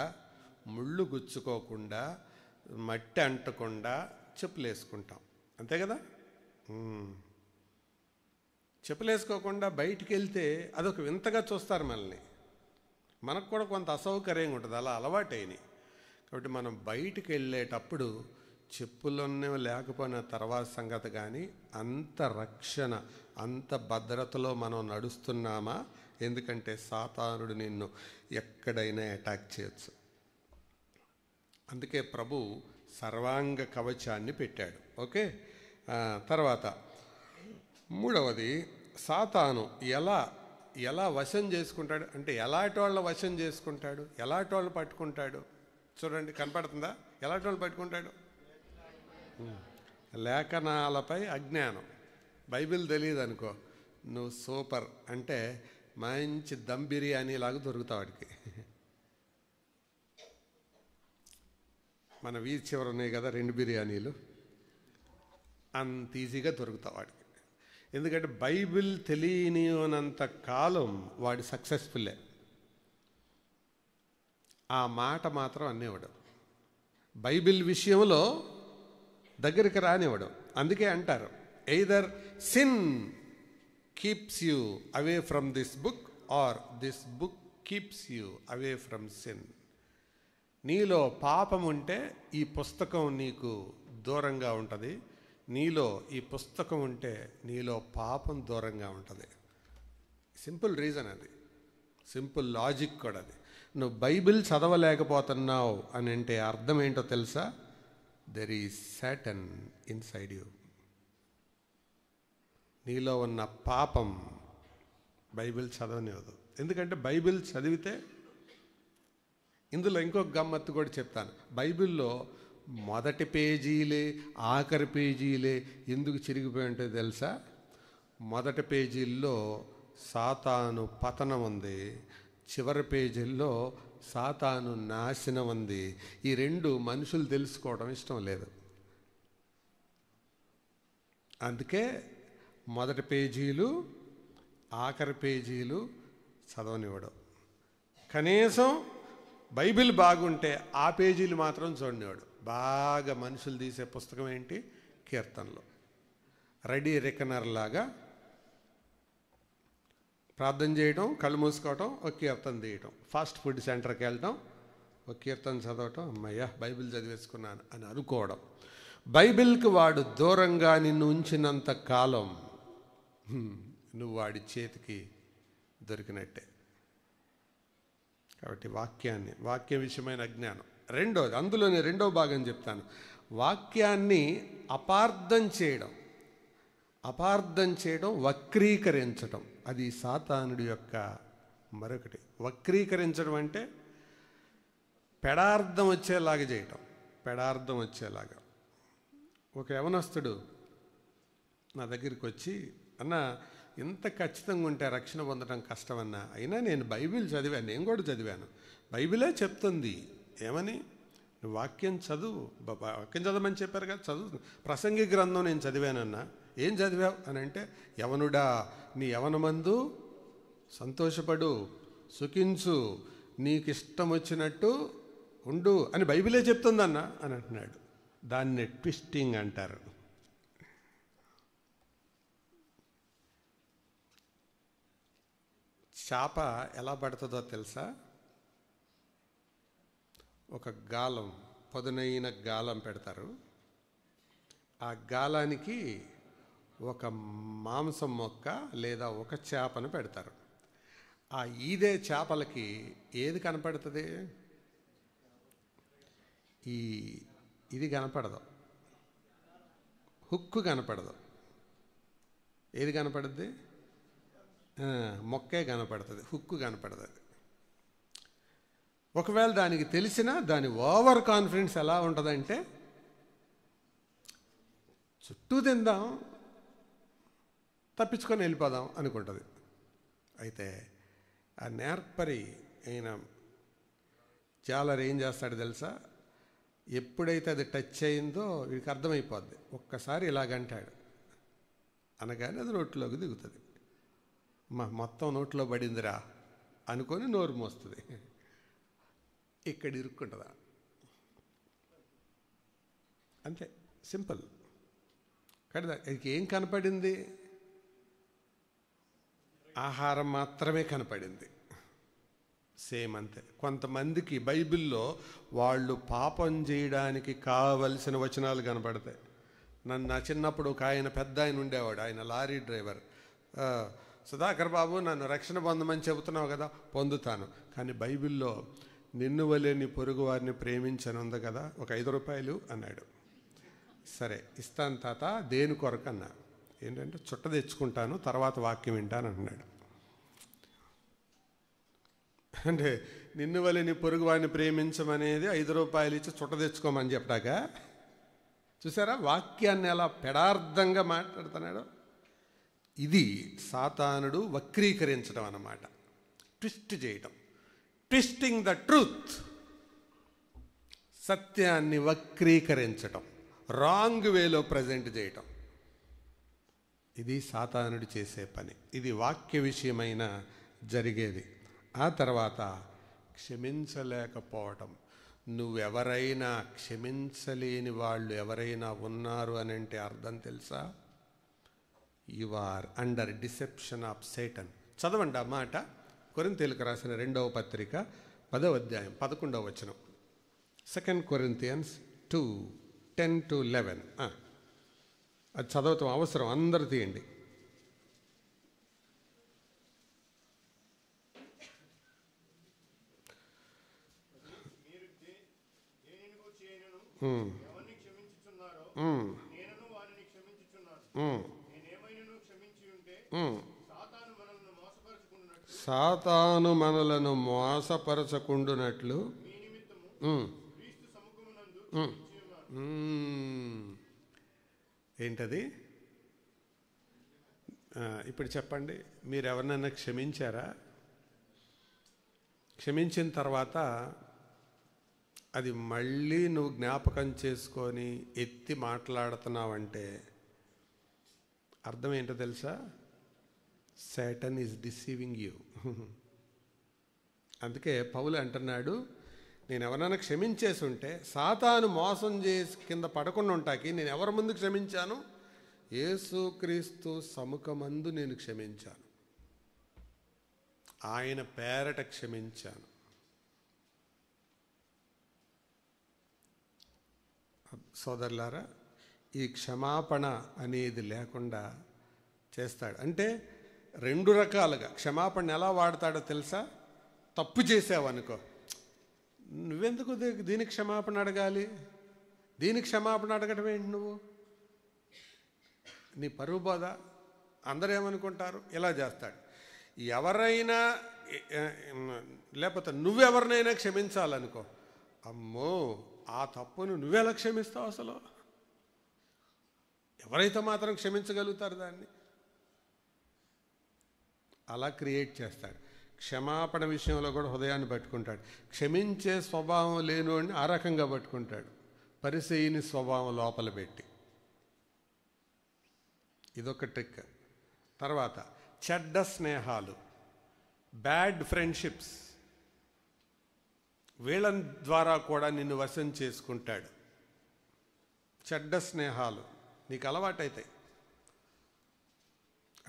Speaker 1: ముళ్ళు గుచ్చుకోకుండా, మట్టి అంటకుండా చెప్పులు వేసుకుంటాం, అంతే కదా? చెప్పులు వేసుకోకుండా బయటికి వెళ్తే అదొక వింతగా చూస్తారు మనల్ని. మనకు కూడా కొంత అసౌకర్యంగా ఉంటుంది, అలా అలవాటైనవి. కాబట్టి మనం బయటికి వెళ్ళేటప్పుడు చెప్పులన్నీ లేకపోయిన తర్వాత సంగతి, కానీ అంత రక్షణ, అంత భద్రతలో మనం నడుస్తున్నామా? ఎందుకంటే సాతానుడు నిన్ను ఎక్కడైనా అటాక్ చేయొచ్చు. అందుకే ప్రభు సర్వాంగ కవచాన్ని పెట్టాడు. ఓకే, తర్వాత మూడవది, సాతాను ఎలా వశం చేసుకుంటాడు అంటే, ఎలాంటి వాళ్ళ వశం చేసుకుంటాడు, ఎలాంటి వాళ్ళు పట్టుకుంటాడు? చూడండి, కనపడుతుందా? ఎలాంటి వాళ్ళు పట్టుకుంటాడు? లేఖనాలపై అజ్ఞానం. బైబిల్ తెలియదు అనుకో, నువ్వు సూపర్ అంటే మంచి దమ్ బిర్యానీ లాగా దొరుకుతావు వాడికి. మన వీధి చివర ఉన్నాయి కదా 2 బిర్యానీలు, అంత ఈజీగా దొరుకుతావు వాడికి. ఎందుకంటే బైబిల్ తెలియనినంత కాలం వాడు సక్సెస్ఫుల్లే. ఆ మాట మాత్రం అనేవాడు, బైబిల్ విషయంలో దగ్గరికి రానివ్వడు. అందుకే అంటారు, either sin keeps you away from this book or this book keeps you away from sin. నీలో పాపం ఉంటే ఈ పుస్తకం నీకు దూరంగా ఉంటుంది, నీలో ఈ పుస్తకం ఉంటే నీలో పాపం దూరంగా ఉంటుంది. సింపుల్ రీజన్ అది, సింపుల్ లాజిక్ కూడా అది. నువ్వు బైబిల్ చదవలేకపోతున్నావు అని అంటే అర్థం ఏంటో తెలుసా? There is Satan inside you. నీలో ఉన్న పాపం బైబిల్ చదవనివ్వదు. ఎందుకంటే బైబిల్ చదివితే, ఇందులో ఇంకొక గమ్మత్తు కూడా చెప్తాను, బైబిల్లో మొదటి పేజీలే ఆఖరి పేజీలే ఎందుకు చిరిగిపోయి ఉంటాయో తెలుసా? మొదటి పేజీల్లో సాతాను పతనం ఉంది, చివరి పేజీల్లో సాతాను నాశనం ఉంది. ఈ 2 మనుషులు తెలుసుకోవడం ఇష్టం లేదు. అందుకే మొదటి పేజీలు ఆఖరి పేజీలు చదవనివ్వడం. కనీసం బైబిల్ బాగుంటే ఆ పేజీలు మాత్రం చూడనివాడు. బాగా మనుషులు తీసే పుస్తకం ఏంటి? కీర్తనలు. రెడీ రికనర్ లాగా ప్రార్థన చేయటం, కళ్ళు మూసుకోవటం, ఒక కీర్తన తీయటం, ఫాస్ట్ ఫుడ్ సెంటర్కి వెళ్ళటం, ఒక కీర్తన చదవటం, అమ్మయ్య బైబిల్ చదివేసుకున్నాను అని అనుకోవడం. బైబిల్కి వాడు దూరంగా నిన్ను ఉంచినంత కాలం నువ్వు వాడి చేతికి దొరికినట్టే. కాబట్టి వాక్య విషయమైన అజ్ఞానం. రెండోది, అందులోనే 2వ భాగం చెప్తాను, వాక్యాన్ని అపార్థం చేయడం, వక్రీకరించడం. అది సాతానుడి యొక్క మరొకటి. వక్రీకరించడం అంటే పెడార్థం వచ్చేలాగా చేయటం, పెడార్థం వచ్చేలాగా. ఒక యవనస్తుడు నా దగ్గరికి వచ్చి, అన్న ఇంత ఖచ్చితంగా ఉంటే రక్షణ పొందడం కష్టమన్నా, అయినా నేను బైబిల్ చదివాను, నేను కూడా చదివాను, బైబిలే చెప్తుంది ఏమని, నువ్వు వాక్యం చదువు, వాక్యం చదవమని చెప్పారు కదా, చదువు. ప్రసంగి గ్రంథం నేను చదివానన్నా. ఏం చదివావు అని అంటే, యవనుడా నీ యవనమందు సంతోషపడు, సుఖించు, నీకు ఇష్టం వచ్చినట్టు ఉండు అని బైబిలే చెప్తుందన్న అని అంటున్నాడు. దాన్ని ట్విస్టింగ్ అంటారు. చేప ఎలా పడుతుందో తెలుసా? ఒక గాలం, పదునైన గాలం పెడతారు. ఆ గాలానికి ఒక మాంసం మొక్క లేదా ఒక చేపను పెడతారు. ఆ ఈదే చేపలకి ఏది కనపడుతుంది? ఇది కనపడదు, హుక్కు కనపడదు. ఏది కనపడుద్ది? మొక్కే కనపడుతుంది, హుక్కు కనపడదు. ఒకవేళ దానికి తెలిసినా దాని ఓవర్ కాన్ఫిడెన్స్ ఎలా ఉంటుందంటే, చుట్టూ తిందాం, తప్పించుకొని వెళ్ళిపోదాం అనుకుంటుంది. అయితే ఆ నేర్పరి అయిన జాలర్ ఏం చేస్తాడు తెలుసా? ఎప్పుడైతే అది టచ్ అయిందో వీడికి అర్థమైపోద్ది. ఒక్కసారి ఇలాగంటాడు, అనగానే అది నోట్లోకి దిగుతుంది. మొత్తం నోట్లో పడిందిరా అనుకొని నోరు మోస్తుంది. ఇక్కడ ఇరుక్కుంటుందా? అంతే, సింపుల్. కదా, ఇది ఏం కనపడింది? ఆహారం మాత్రమే కనపడింది. సేమ్ అంతే. కొంతమందికి బైబిల్లో వాళ్ళు పాపం చేయడానికి కావలసిన వచనాలు కనపడతాయి. నా చిన్నప్పుడు ఒక ఆయన, పెద్ద ఆయన ఉండేవాడు, ఆయన లారీ డ్రైవర్. సుధాకర్ బాబు, నన్ను రక్షణ పొందమని చెబుతున్నావు కదా, పొందుతాను, కానీ బైబిల్లో నిన్ను వలె నీ పొరుగు వారిని ప్రేమించను ఉంది కదా, ఒక 5 రూపాయలు అన్నాడు. సరే ఇస్తాను తాత, దేని కొరకు అన్నా. ఏంటంటే చుట్ట తెచ్చుకుంటాను, తర్వాత వాక్యం వింటాను అన్నాడు. అంటే నిన్ను వలె నీ పొరుగు వారిని ప్రేమించమనేది 5 రూపాయలు ఇచ్చి చుట్ట తెచ్చుకోమని చెప్పాక, చూసారా వాక్యాన్ని ఎలా పెడార్థంగా మాట్లాడుతున్నాడు. ఇది సాతానుడు వక్రీకరించడం అన్నమాట, ట్విస్ట్ చేయటం, ట్విస్టింగ్ ద ట్రూత్. సత్యాన్ని వక్రీకరించటం, రాంగ్ వేలో ప్రజెంట్ చేయటం, ఇది సాతానుడు చేసే పని. ఇది వాక్య విషయమైన జరిగేది. ఆ తర్వాత క్షమించలేకపోవటం. నువ్వెవరైనా క్షమించలేని వాళ్ళు ఎవరైనా ఉన్నారు అని అంటే అర్థం తెలుసా? You are under deception of Satan. చదవండి ఆ మాట. కొరింథీయులకు రాసిన 2వ పత్రిక 10వ అధ్యాయం 11వ వచనం. 2 Corinthians 2:10-11. అది చదవటం అవసరం, అందరు తీయండి. సాతాను మనలను మోసపరచకుండునట్లు ఏంటది? ఇప్పుడు చెప్పండి, మీరు ఎవరినైనా క్షమించారా? క్షమించిన తర్వాత అది మళ్ళీ నువ్వు జ్ఞాపకం చేసుకొని ఎత్తి మాట్లాడుతున్నావంటే అర్థం ఏంటో తెలుసా? Satan is deceiving you. అందుకే పౌలు అంటున్నాడు, నేను ఎవరైనా క్షమించేసి ఉంటే సాతాను మోసం చేసి కింద పడకుండా ఉంటాకి నేను ఎవరి ముందు క్షమించాను? యేసుక్రీస్తు సముఖమందు నేను క్షమించాను, ఆయన పేరట క్షమించాను. సోదరులారా, ఈ క్షమాపణ అనేది లేకుండా చేస్తాడు. అంటే 2 రకాలుగా క్షమాపణ ఎలా వాడతాడో తెలుసా? తప్పు చేసావనుకో, నువ్వెందుకు దీనికి క్షమాపణ అడగాలి? దీనికి క్షమాపణ అడగడం ఏంటి? నువ్వు నీ పరువు బాధ, అందరూ ఏమనుకుంటారు? ఇలా చేస్తాడు. ఎవరైనా లేకపోతే నువ్వెవరినైనా క్షమించాలనుకో, అమ్మో ఆ తప్పును నువ్వెలా క్షమిస్తావు? అసలు ఎవరైతే మాత్రం క్షమించగలుగుతారు దాన్ని? అలా క్రియేట్ చేస్తాడు. క్షమాపణ విషయంలో కూడా హృదయాన్ని పట్టుకుంటాడు. క్షమించే స్వభావం లేనివాడిని ఆ రకంగా పట్టుకుంటాడు, పరిసయ్యని స్వభావం లోపల పెట్టి. ఇదొక ట్రిక్. తర్వాత చెడ్డ స్నేహాలు, బ్యాడ్ ఫ్రెండ్షిప్స్, వీళ్ళ ద్వారా కూడా నిన్ను వశం చేసుకుంటాడు. చెడ్డ స్నేహాలు నీకు అలవాటైతాయి.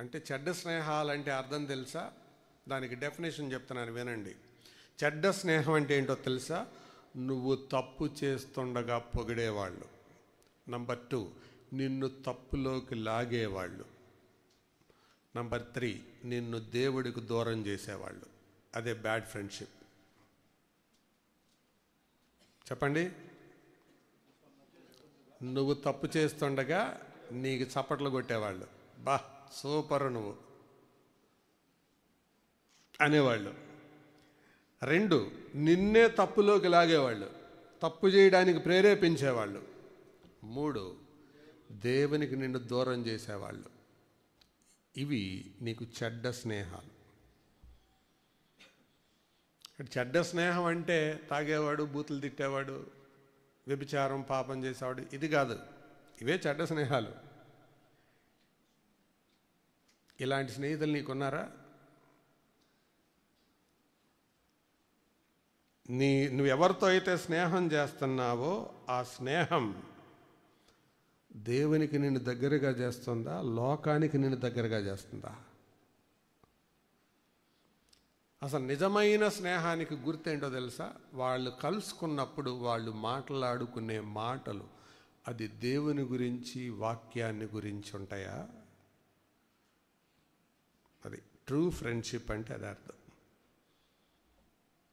Speaker 1: అంటే చెడ్డ స్నేహాలు అంటే అర్థం తెలుసా? దానికి డెఫినేషన్ చెప్తున్నాను, వినండి. చెడ్డ స్నేహం అంటే ఏంటో తెలుసా? నువ్వు తప్పు చేస్తుండగా పొగిడేవాళ్ళు. నంబర్ 2, నిన్ను తప్పులోకి లాగేవాళ్ళు. నంబర్ 3, నిన్ను దేవుడికి దూరం చేసేవాళ్ళు. అదే బ్యాడ్ ఫ్రెండ్షిప్. చెప్పండి. నువ్వు తప్పు చేస్తుండగా నీకు చప్పట్లు కొట్టేవాళ్ళు, బా సూపర్ నువ్వు అనేవాళ్ళు. 2, నిన్నే తప్పులోకి లాగేవాళ్ళు, తప్పు చేయడానికి ప్రేరేపించేవాళ్ళు. 3, దేవునికి నిన్ను దూరం చేసేవాళ్ళు. ఇవి నీకు చెడ్డ స్నేహాలు. చెడ్డ స్నేహం అంటే తాగేవాడు, బూతులు తిట్టేవాడు, వ్యభిచారం పాపం చేసేవాడు, ఇది కాదు. ఇవే చెడ్డ స్నేహాలు. ఇలాంటి స్నేహితులు నీకున్నారా? నువ్వెవరితో అయితే స్నేహం చేస్తున్నావో ఆ స్నేహం దేవునికి నిన్ను దగ్గరగా చేస్తుందా, లోకానికి నిన్ను దగ్గరగా చేస్తుందా? అసలు నిజమైన స్నేహానికి గుర్తేంటో తెలుసా? వాళ్ళు కలుసుకున్నప్పుడు వాళ్ళు మాట్లాడుకునే మాటలు అది దేవుని గురించి, వాక్యాన్ని గురించి ఉంటాయా? అది ట్రూ ఫ్రెండ్షిప్ అంటే అది అర్థం.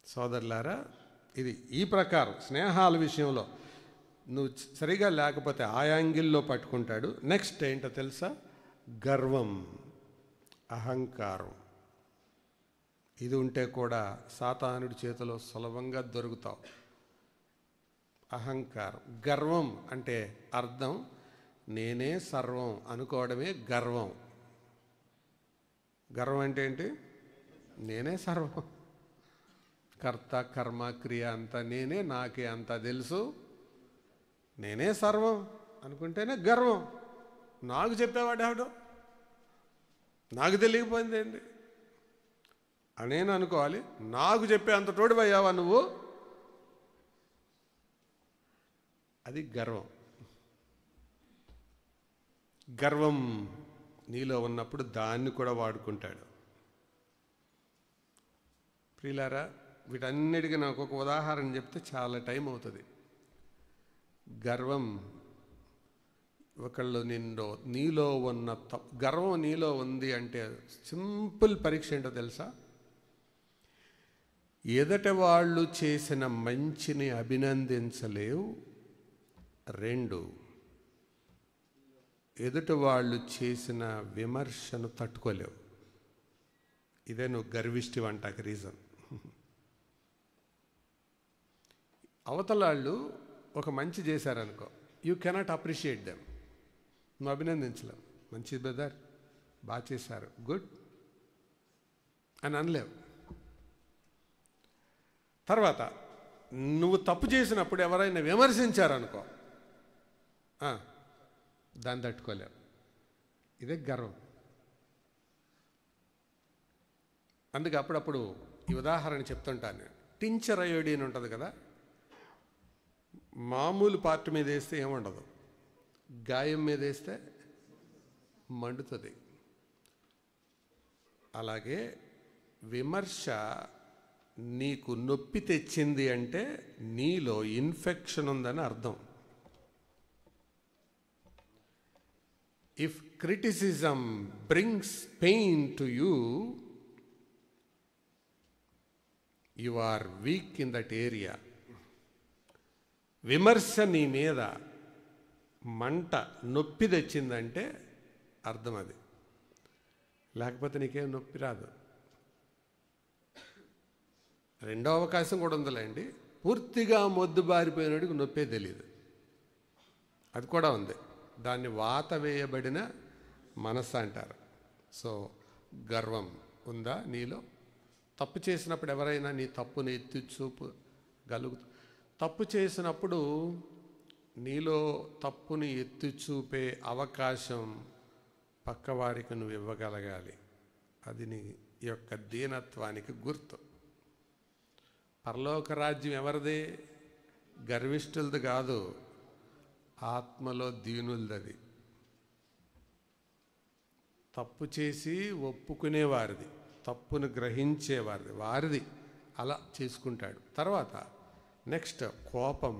Speaker 1: సోదరులారా, ఇది ఈ ప్రకారం స్నేహాల విషయంలో నువ్వు సరిగా లేకపోతే ఆ యాంగిల్లో పట్టుకుంటాడు. నెక్స్ట్ ఏంటో తెలుసా? గర్వం, అహంకారం. ఇది ఉంటే కూడా సాతానుడి చేతిలో సులభంగా దొరుకుతావు. అహంకారం, గర్వం అంటే అర్థం నేనే సర్వం అనుకోవడమే గర్వం. గర్వం అంటే ఏంటి? నేనే సర్వం. కర్త కర్మ క్రియ అంతా నేనే, నాకే అంతా తెలుసు, నేనే సర్వం అనుకుంటేనే గర్వం. నాకు చెప్పేవాడు ఎవడు, నాకు తెలియకపోయింది ఏంటి అని నేను అనుకోవాలి. నాకు చెప్పే అంత తోడిపోయావా నువ్వు, అది గర్వం. గర్వం నీలో ఉన్నప్పుడు దాన్ని కూడా వాడుకుంటాడు. ప్రియులారా, వీటన్నిటికీ నాకు ఒక ఉదాహరణ చెప్తే చాలా టైం అవుతుంది. గర్వం ఒకళ్ళు నీలో ఉన్న గర్వం నీలో ఉంది అంటే సింపుల్ పరీక్ష ఏంటో తెలుసా? ఎదటి వాళ్ళు చేసిన మంచిని అభినందించలేవు. 2, ఎదుటి వాళ్ళు చేసిన విమర్శను తట్టుకోలేవు. ఇదే నువ్వు గర్విష్టి అంటాక రీజన్. అవతల వాళ్ళు ఒక మంచి చేశారనుకో, యూ కెనాట్ అప్రిషియేట్ దెమ్. నువ్వు అభినందించలేవు. మంచి బ్రదర్, బాగా చేశారు, గుడ్ అని అనలేవు. తర్వాత నువ్వు తప్పు చేసినప్పుడు ఎవరైనా విమర్శించారనుకో, దాన్ని తట్టుకోలేవు. ఇదే గర్వం. అందుకే అప్పుడప్పుడు ఈ ఉదాహరణ చెప్తుంటాను. టించర్ అయోడిన్ ఉంటుంది కదా, మామూలు పార్ట్ మీద వేస్తే ఏముండదు, గాయం మీద వేస్తే మండుతుంది. అలాగే విమర్శ నీకు నొప్పి తెచ్చింది అంటే నీలో ఇన్ఫెక్షన్ ఉందని అర్థం. If criticism brings pain to you, you are weak in that area. విమర్శ నీ మీద మంట నొప్పి తెచ్చిందంటే అర్థం అది. లేకపోతే నీకేం నొప్పి రాదు. రెండో అవకాశం కూడా ఉందిలేండి, పూర్తిగా మొద్దుబారిపోయినట్టుకు నొప్పే తెలియదు, అది కూడా ఉంది. దాన్ని వాత వేయబడిన మనస్సు అంటారు. సో గర్వం ఉందా నీలో? తప్పు చేసినప్పుడు ఎవరైనా నీ తప్పుని ఎత్తి చూపు తప్పు చేసినప్పుడు నీలో తప్పుని ఎత్తి చూపే అవకాశం పక్కవారికి నువ్వు ఇవ్వగలగాలి. అది నీ యొక్క దీనత్వానికి గుర్తు. పరలోక రాజ్యం ఎవరిది? గర్విష్ఠులది కాదు, ఆత్మలో దీనులది. తప్పు చేసి ఒప్పుకునేవారిది, తప్పును గ్రహించేవారిది, వారిది. అలా చేసుకుంటాడు. తర్వాత నెక్స్ట్ కోపం,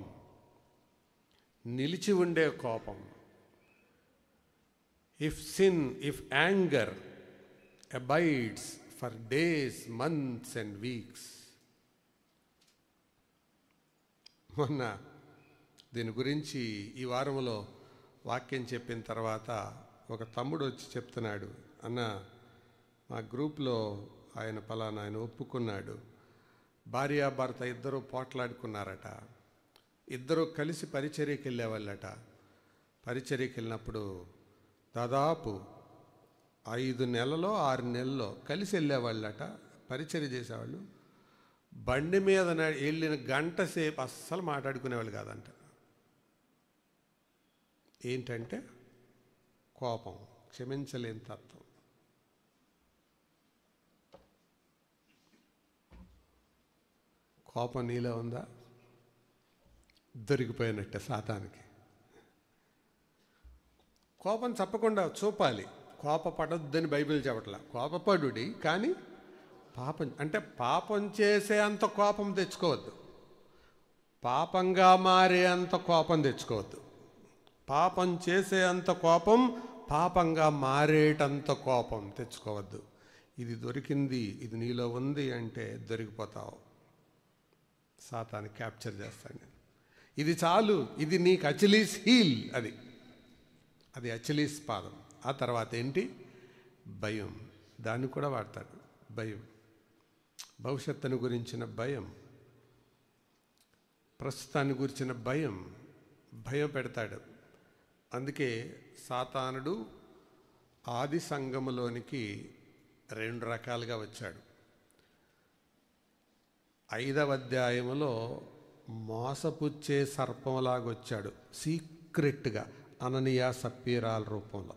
Speaker 1: నిలిచి ఉండే కోపం. If anger abides for days, months and weeks. మొన్న దీని గురించి ఈ వారంలో వాక్యం చెప్పిన తర్వాత ఒక తమ్ముడు వచ్చి చెప్తున్నాడు, అన్న మా గ్రూప్లో ఆయన ఒప్పుకున్నాడు, భార్యాభర్త ఇద్దరు పోట్లాడుకున్నారట. ఇద్దరు కలిసి పరిచర్యకి వెళ్ళేవాళ్ళట. పరిచర్యకి వెళ్ళినప్పుడు దాదాపు 5 నెలలో 6 నెలల్లో కలిసి వెళ్ళేవాళ్ళట, పరిచర్య చేసేవాళ్ళు. బండి మీద వెళ్ళిన గంట సేపు అస్సలు మాట్లాడుకునేవాళ్ళు కాదంట. ఏంటంటే కోపం, క్షమించలేని తత్వం. కోపం నీలో ఉందా? దొరికిపోయినట్టే సాతానికి. కోపం తప్పకుండా చూపాలి. కోపపడొద్దని బైబిల్ చెప్పట్లా. కోపపడుడి, కానీ పాపం చేసే అంత కోపం తెచ్చుకోవద్దు, పాపంగా మారే అంత కోపం తెచ్చుకోవద్దు. పాపం చేసే అంత కోపం, పాపంగా మారేటంత కోపం తెచ్చుకోవద్దు. ఇది దొరికింది, ఇది నీలో ఉంది అంటే దొరికిపోతావు. సాతాను క్యాప్చర్ చేస్తాను. ఇది చాలు, ఇది నీకు అచిలీస్ హీల్, అది అచిలీస్ పాదం. ఆ తర్వాత ఏంటి? భయం. దాన్ని కూడా వాడతాడు. భయం, భవిష్యత్తును గురించిన భయం, ప్రస్తుతాన్ని గురించిన భయం పెడతాడు. అందుకే సాతానుడు ఆది సంఘములోనికి 2 రకాలుగా వచ్చాడు. 5వ అధ్యాయంలో మోసపుచ్చే సర్పంలాగొచ్చాడు, సీక్రెట్గా అననీయ సప్పీరాల రూపంలో.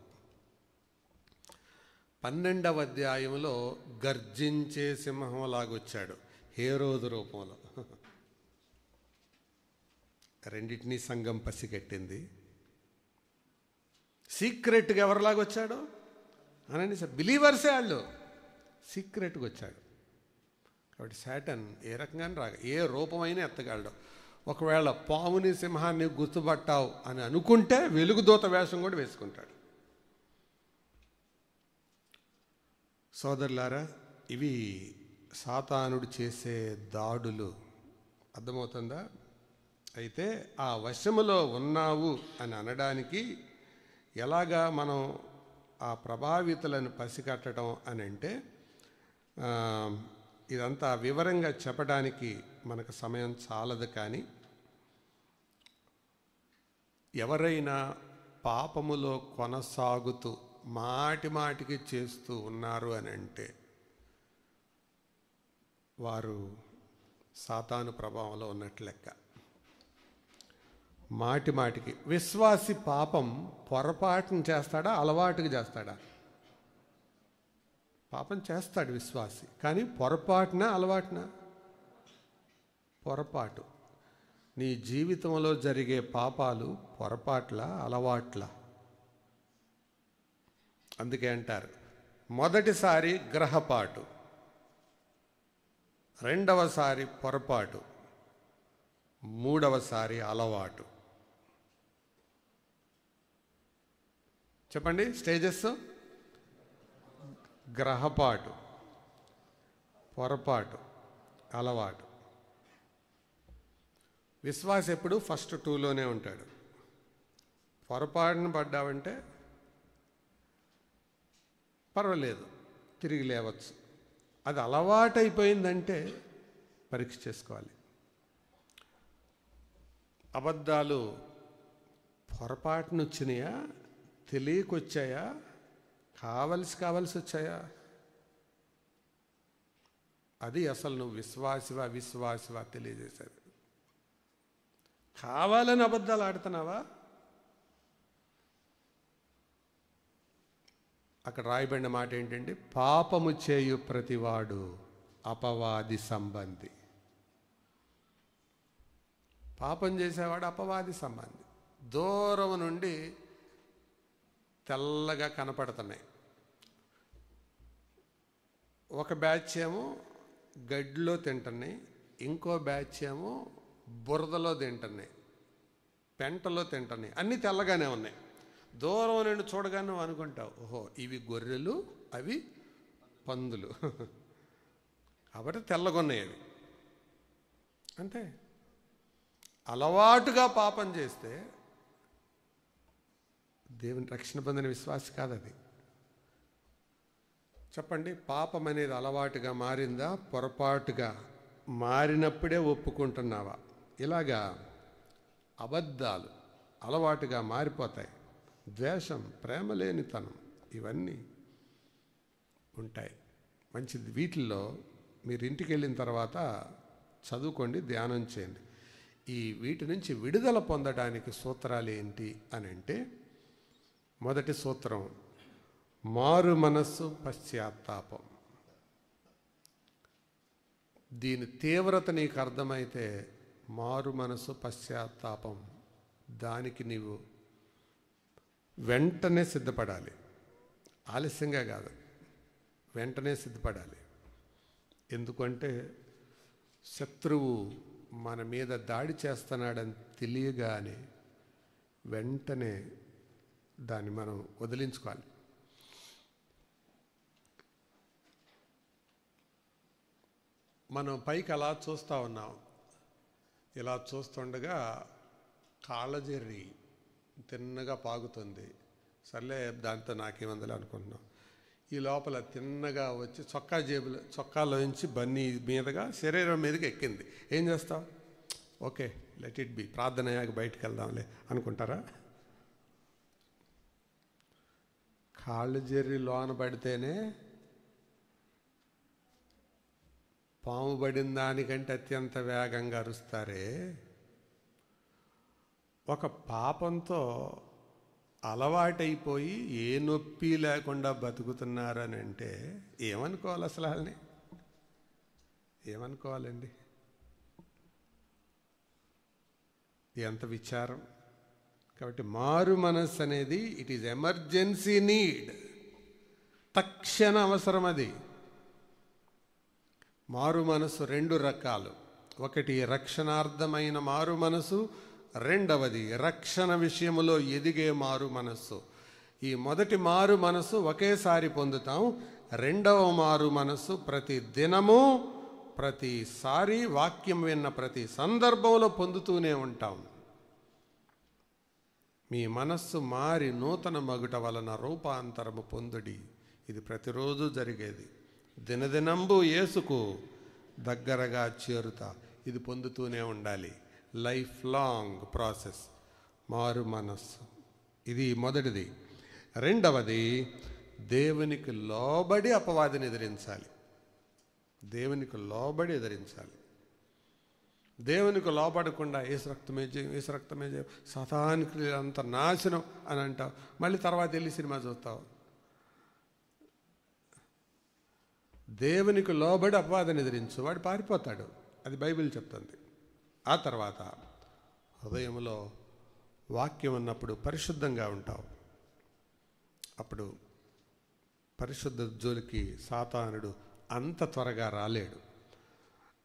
Speaker 1: 12వ అధ్యాయంలో గర్జించే సింహంలాగొచ్చాడు, హేరోదు రూపంలో. రెండింటినీ సంఘం పసిగట్టింది. సీక్రెట్గా ఎవరిలాగొచ్చాడు? అనని బిలీవర్సే వాళ్ళు, సీక్రెట్గా వచ్చాడు. కాబట్టి శాటన్ ఏ రకంగానే రాగా ఏ రూపమైనా ఎత్తగలడు. ఒకవేళ పాముని సింహాన్ని గుర్తుపట్టావు అని అనుకుంటే వెలుగుదూత వేషం కూడా వేసుకుంటాడు. సోదరులారా, ఇవి సాతానుడు చేసే దాడులు. అర్థమవుతుందా? అయితే ఆ వశములో ఉన్నావు అని అనడానికి ఎలాగా మనం ఆ ప్రభావితులను పసిగట్టడం అని అంటే, ఇదంతా వివరంగా చెప్పడానికి మనకు సమయం చాలదు. కానీ ఎవరైనా పాపములో కొనసాగుతూ మాటి మాటికి చేస్తూ ఉన్నారు అని అంటే వారు సాతాను ప్రభావంలో ఉన్నట్లు లెక్క. మాటి మాటికి విశ్వాసి పాపం పొరపాటును చేస్తాడా, అలవాటుగా చేస్తాడా? పాపం చేస్తాడు విశ్వాసి, కానీ పొరపాటున అలవాటున? పొరపాటు. నీ జీవితంలో జరిగే పాపాలు పొరపాట్ల, అలవాట్ల? అందుకే అంటారు, మొదటిసారి గ్రహపాటు, రెండవసారి పొరపాటు, మూడవసారి అలవాటు. చెప్పండి స్టేజెస్. గ్రహపాటు, పొరపాటు, అలవాటు. విశ్వాసం ఎప్పుడు ఫస్ట్ 2లోనే ఉంటాడు. పొరపాటును పడ్డావంటే పర్వాలేదు, తిరిగి లేవచ్చు. అది అలవాటైపోయిందంటే పరీక్ష చేసుకోవాలి. అబద్ధాలు పొరపాటును వచ్చినాయా, తెలియకొచ్చాయా, కావలసి వచ్చాయా? అది అసలు నువ్వు విశ్వాసివా తెలియజేశారు. కావాలని అబద్ధాలు ఆడుతున్నావా? అక్కడ రాయబడిన మాట ఏంటంటే, పాపము చేయు ప్రతివాడు అపవాది సంబంధి. పాపం చేసేవాడు అపవాది సంబంధి. దూరం నుండి తెల్లగా కనపడుతున్నాయి. ఒక బ్యాచ్ ఏమో గడ్డిలో తింటున్నాయి, ఇంకో బ్యాచ్ ఏమో బురదలో తింటున్నాయి, పెంటలో తింటున్నాయి. అన్నీ తెల్లగానే ఉన్నాయి. దూరం నుండి చూడగానే నువ్వు అనుకుంటావు, ఓహో ఇవి గొర్రెలు, అవి పందులు, కాబట్టి తెల్లగొన్నాయి అవి. అంతే. అలవాటుగా పాపం చేస్తే దేవుని రక్షణ పొందిన విశ్వాసి కాదది. చెప్పండి, పాపం అనేది అలవాటుగా మారిందా, పొరపాటుగా మారినప్పుడే ఒప్పుకుంటున్నావా? ఇలాగా అబద్ధాలు అలవాటుగా మారిపోతాయి. ద్వేషం, ప్రేమ లేనితనం, ఇవన్నీ ఉంటాయి. మంచిది. వీటిల్లో మీరు ఇంటికి వెళ్ళిన తర్వాత చదువుకోండి, ధ్యానం చేయండి. వీటి నుంచి విడుదల పొందడానికి సూత్రాలు ఏంటి అని అంటే, మొదటి సూత్రం మారు మనస్సు, పశ్చాత్తాపం. దీని తీవ్రత నీకు అర్థమైతే మారు మనస్సు, పశ్చాత్తాపం, దానికి నీవు వెంటనే సిద్ధపడాలి. ఆలస్యంగా కాదు, వెంటనే సిద్ధపడాలి. ఎందుకంటే శత్రువు మన మీద దాడి చేస్తున్నాడని తెలియగానే వెంటనే దాన్ని మనం వదిలించుకోవాలి. మనం పైకి అలా చూస్తూ ఉన్నాం. ఇలా చూస్తుండగా కాళ్ళజెర్రి తిన్నగా పాగుతుంది. సర్లే దాంతో నాకేమందలే అనుకుంటున్నాం. ఈ లోపల తిన్నగా వచ్చి చొక్కాలోంచి బన్నీ మీదగా శరీరం మీదకి ఎక్కింది. ఏం చేస్తావు? ఓకే, లెట్ ఇట్ బి, ప్రార్థన అయ్యాక బయటికి వెళ్దాంలే అనుకుంటారా? కాళ్ళు జెర్రి లోన పడితేనే పాము పడిన దానికంటే అత్యంత వేగంగా అరుస్తారే, ఒక పాపంతో అలవాటైపోయి ఏ నొప్పి లేకుండా బతుకుతున్నారని అంటే ఏమనుకోవాలి? అసలు వాళ్ళని ఏమనుకోవాలండి? ఎంత విచారం. కాబట్టి మారు మనస్సు అనేది ఇట్ ఈజ్ ఎమర్జెన్సీ నీడ్, తక్షణ అవసరం. అది మారు మనసు రెండు రకాలు. ఒకటి రక్షణార్థమైన మారు మనసు, రెండవది రక్షణ విషయములో ఎదిగే మారు మనస్సు. ఈ మొదటి మారు మనసు ఒకేసారి పొందుతాం. రెండవ మారు మనస్సు ప్రతి దినము, ప్రతిసారి వాక్యం విన్న ప్రతి సందర్భంలో పొందుతూనే ఉంటాం. మీ మనస్సు మారి నూతన మగుట వలన రూపాంతరము పొందుడి. ఇది ప్రతిరోజు జరిగేది. దినదినంబు యేసుకు దగ్గరగా చేరుతా. ఇది పొందుతూనే ఉండాలి. లైఫ్ లాంగ్ ప్రాసెస్ మారు మనస్సు. ఇది మొదటిది. రెండవది దేవునికి లోబడి అపవాదిని ఎదిరించాలి. దేవునికి లోబడి ఎదిరించాలి. దేవునికి లోబడకుండా ఏసు రక్తమే జయం, ఏసు రక్తమే జయం, సాతానికి అంత నాశనం అని అంటావు. మళ్ళీ తర్వాత వెళ్ళి సినిమా చూస్తావు. దేవునికి లోబడి అపవాదిని ఎదిరించు, వాడు పారిపోతాడు. అది బైబిల్ చెప్తుంది. ఆ తర్వాత హృదయంలో వాక్యం ఉన్నప్పుడు పరిశుద్ధంగా ఉంటావు. అప్పుడు పరిశుద్ధ జోలికి సాతానుడు అంత త్వరగా రాలేడు.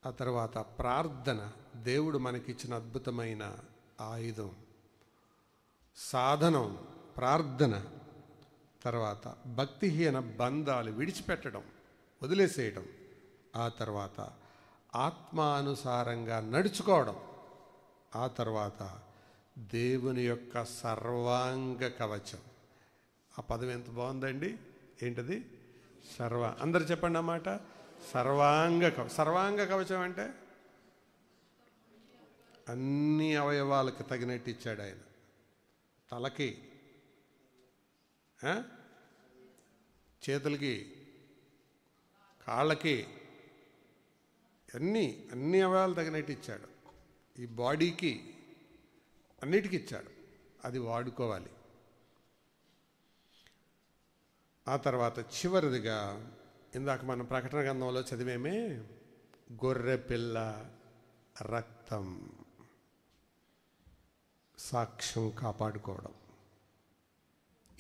Speaker 1: ఆ తర్వాత ప్రార్థన, దేవుడు మనకిచ్చిన అద్భుతమైన ఆయుధం, సాధనం ప్రార్థన. తర్వాత భక్తిహీన బంధాలు విడిచిపెట్టడం, వదిలేసేయడం. ఆ తర్వాత ఆత్మానుసారంగా నడుచుకోవడం. ఆ తర్వాత దేవుని యొక్క సర్వాంగ కవచం. ఆ పదం ఎంత బాగుందండి! ఏంటది? అందరు చెప్పండి అన్నమాట. సర్వాంగ కవచం అంటే అన్ని అవయవాలకు తగినట్టు ఇచ్చాడు ఆయన. తలకి, చేతులకి, కాళ్ళకి, అన్ని అవయవాలు తగినట్టు ఇచ్చాడు. ఈ బాడీకి అన్నిటికీ ఇచ్చాడు. అది వాడుకోవాలి. ఆ తర్వాత చివరిదిగా ఇందాక మనం ప్రకటన గ్రంథంలో చదివేమే, గొర్రె పిల్ల రక్తం, సాక్ష్యం కాపాడుకోవడం.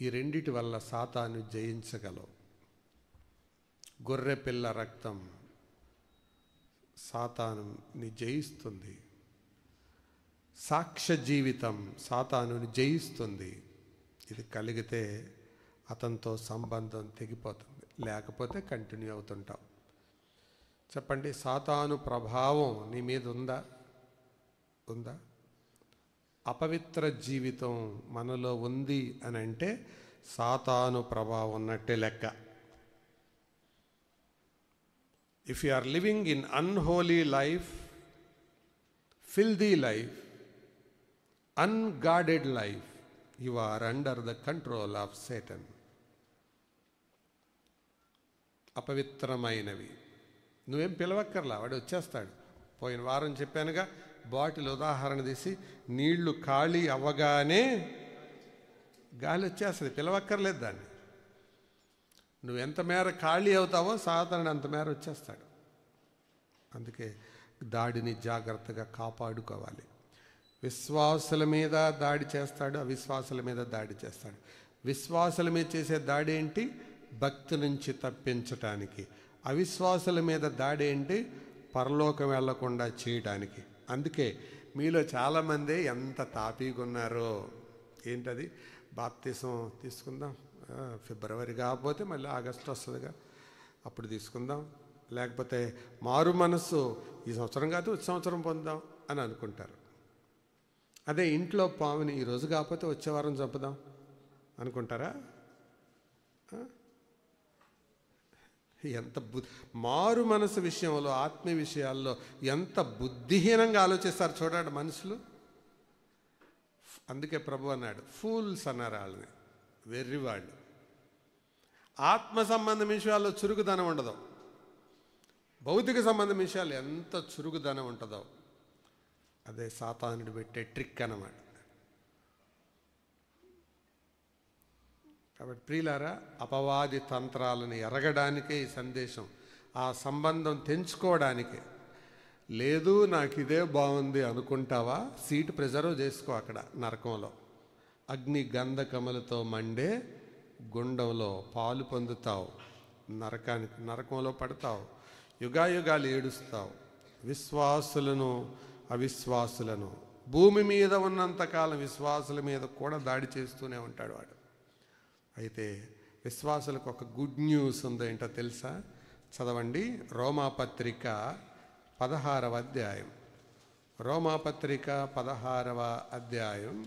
Speaker 1: ఈ రెండిటి వల్ల సాతాను జయించగలవు. గొర్రె పిల్ల రక్తం సాతానుని జయిస్తుంది. సాక్ష్య జీవితం సాతానుని జయిస్తుంది. ఇది కలిగితే అతనితో సంబంధం తెగిపోతుంది, లేకపోతే కంటిన్యూ అవుతుంటాం. చెప్పండి, సాతాను ప్రభావం నీ మీద ఉందా? అపవిత్ర జీవితం మనలో ఉంది అని అంటే సాతాను ప్రభావం ఉన్నట్టే లెక్క. If you are living in unholy life, filthy life, unguarded life, you are under the control of Satan. అపవిత్రమైనవి నువ్వేం పిలవక్కర్లా, వాడు వచ్చేస్తాడు. పోయిన వారం చెప్పానుగా, బాటిల్ ఉదాహరణ తీసి నీళ్లు ఖాళీ అవ్వగానే గాలి వచ్చేస్తుంది, పిలవక్కర్లేదు దాన్ని. నువ్వెంత మేర ఖాళీ అవుతావో సాధారణ అంత మేర వచ్చేస్తాడు. అందుకే దాడిని జాగ్రత్తగా కాపాడుకోవాలి. విశ్వాసుల మీద దాడి చేస్తాడు, అవిశ్వాసుల మీద దాడి చేస్తాడు. విశ్వాసుల మీద చేసే దాడి ఏంటి? భక్తి నుంచి తప్పించటానికి. అవిశ్వాసుల మీద దాడి ఏంటి? పరలోకం వెళ్లకుండా చేయడానికి. అందుకే మీలో చాలామంది ఎంత తాపీగా ఉన్నారో. ఏంటది? బాప్తిసం తీసుకుందాం, ఫిబ్రవరి కాకపోతే మళ్ళీ ఆగస్టు వస్తుందిగా, అప్పుడు తీసుకుందాం. లేకపోతే మారు మనస్సు ఈ సంవత్సరం కాదు వచ్చే సంవత్సరం పొందాం అని అనుకుంటారు. అదే ఇంట్లో పాముని ఈరోజు కాకపోతే వచ్చే వారం చంపుదాం అనుకుంటారా? ఎంత మారు మనసు విషయంలో, ఆత్మీయ విషయాల్లో ఎంత బుద్ధిహీనంగా ఆలోచిస్తారు చూడండి మనుషులు. అందుకే ప్రభు అన్నాడు, ఫూల్స్ అన్నారు వాళ్ళని, వెర్రివాళ్ళు. ఆత్మ సంబంధం విషయాల్లో చురుకుదనం ఉండదు. భౌతిక సంబంధం విషయాలు ఎంత చురుకుదనం ఉంటుందో అదే సాతానుడు పెట్టే ట్రిక్ అన్నమాట. కాబట్టి ప్రియులారా, అపవాది తంత్రాలను ఎరగడానికే ఈ సందేశం, ఆ సంబంధం తెంచుకోవడానికే. లేదు నాకు ఇదే బాగుంది అనుకుంటావా, సీటు ప్రిజర్వ్ చేసుకో అక్కడ నరకంలో. అగ్ని గంధకములతో మండే గుండంలో పాలు పొందుతావు, నరకంలో పడతావు, యుగాయుగాలు ఏడుస్తావు. విశ్వాసులను అవిశ్వాసులను, భూమి మీద ఉన్నంతకాలం విశ్వాసుల మీద కూడా దాడి చేస్తూనే ఉంటాడు వాడు. అయితే విశ్వాసులకు ఒక గుడ్ న్యూస్ ఉందో ఏంటో తెలుసా? చదవండి, రోమాపత్రిక 16వ అధ్యాయం. రోమాపత్రిక 16వ అధ్యాయం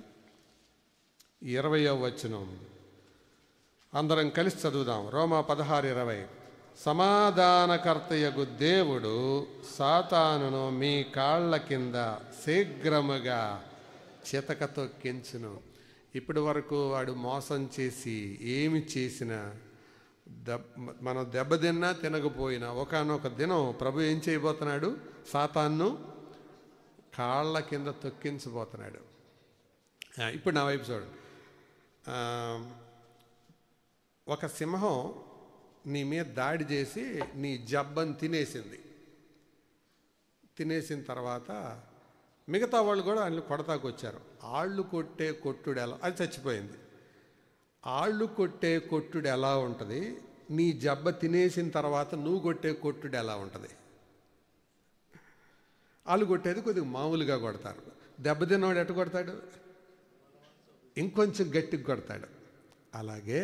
Speaker 1: 20వ వచనం. అందరం కలిసి చదువుదాం. రోమా 16:20. సమాధానకర్తయగు దేవుడు సాతానును మీ కాళ్ళ కింద శీఘ్రముగా చితక తొక్కించును. ఇప్పటి వరకు వాడు మోసం చేసి ఏమి చేసినా, మనం దెబ్బతిన్నా తినకపోయినా, ఒకానొక దినం ప్రభు ఏం చేయబోతున్నాడు? సాతాన్ను కాళ్ళ కింద తొక్కించబోతున్నాడు. ఇప్పుడు నా వైపు చూడండి. ఒక సింహం నీ మీద దాడి చేసి నీ జబ్బని తినేసిన తర్వాత మిగతా వాళ్ళు కూడా వాళ్ళు కొడతాకు వచ్చారు. ఆళ్ళు కొట్టే కొట్టుడు ఎలా, అది చచ్చిపోయింది. ఆళ్ళు కొట్టే కొట్టుడు ఎలా ఉంటుంది, నీ జబ్బ తినేసిన తర్వాత నువ్వు కొట్టే కొట్టుడు ఎలా ఉంటుంది? వాళ్ళు కొట్టేది కొద్దిగా మామూలుగా కొడతారు. దెబ్బతిన్నవాడు ఎట్ట కొడతాడు? ఇంకొంచెం గట్టిగా కొడతాడు. అలాగే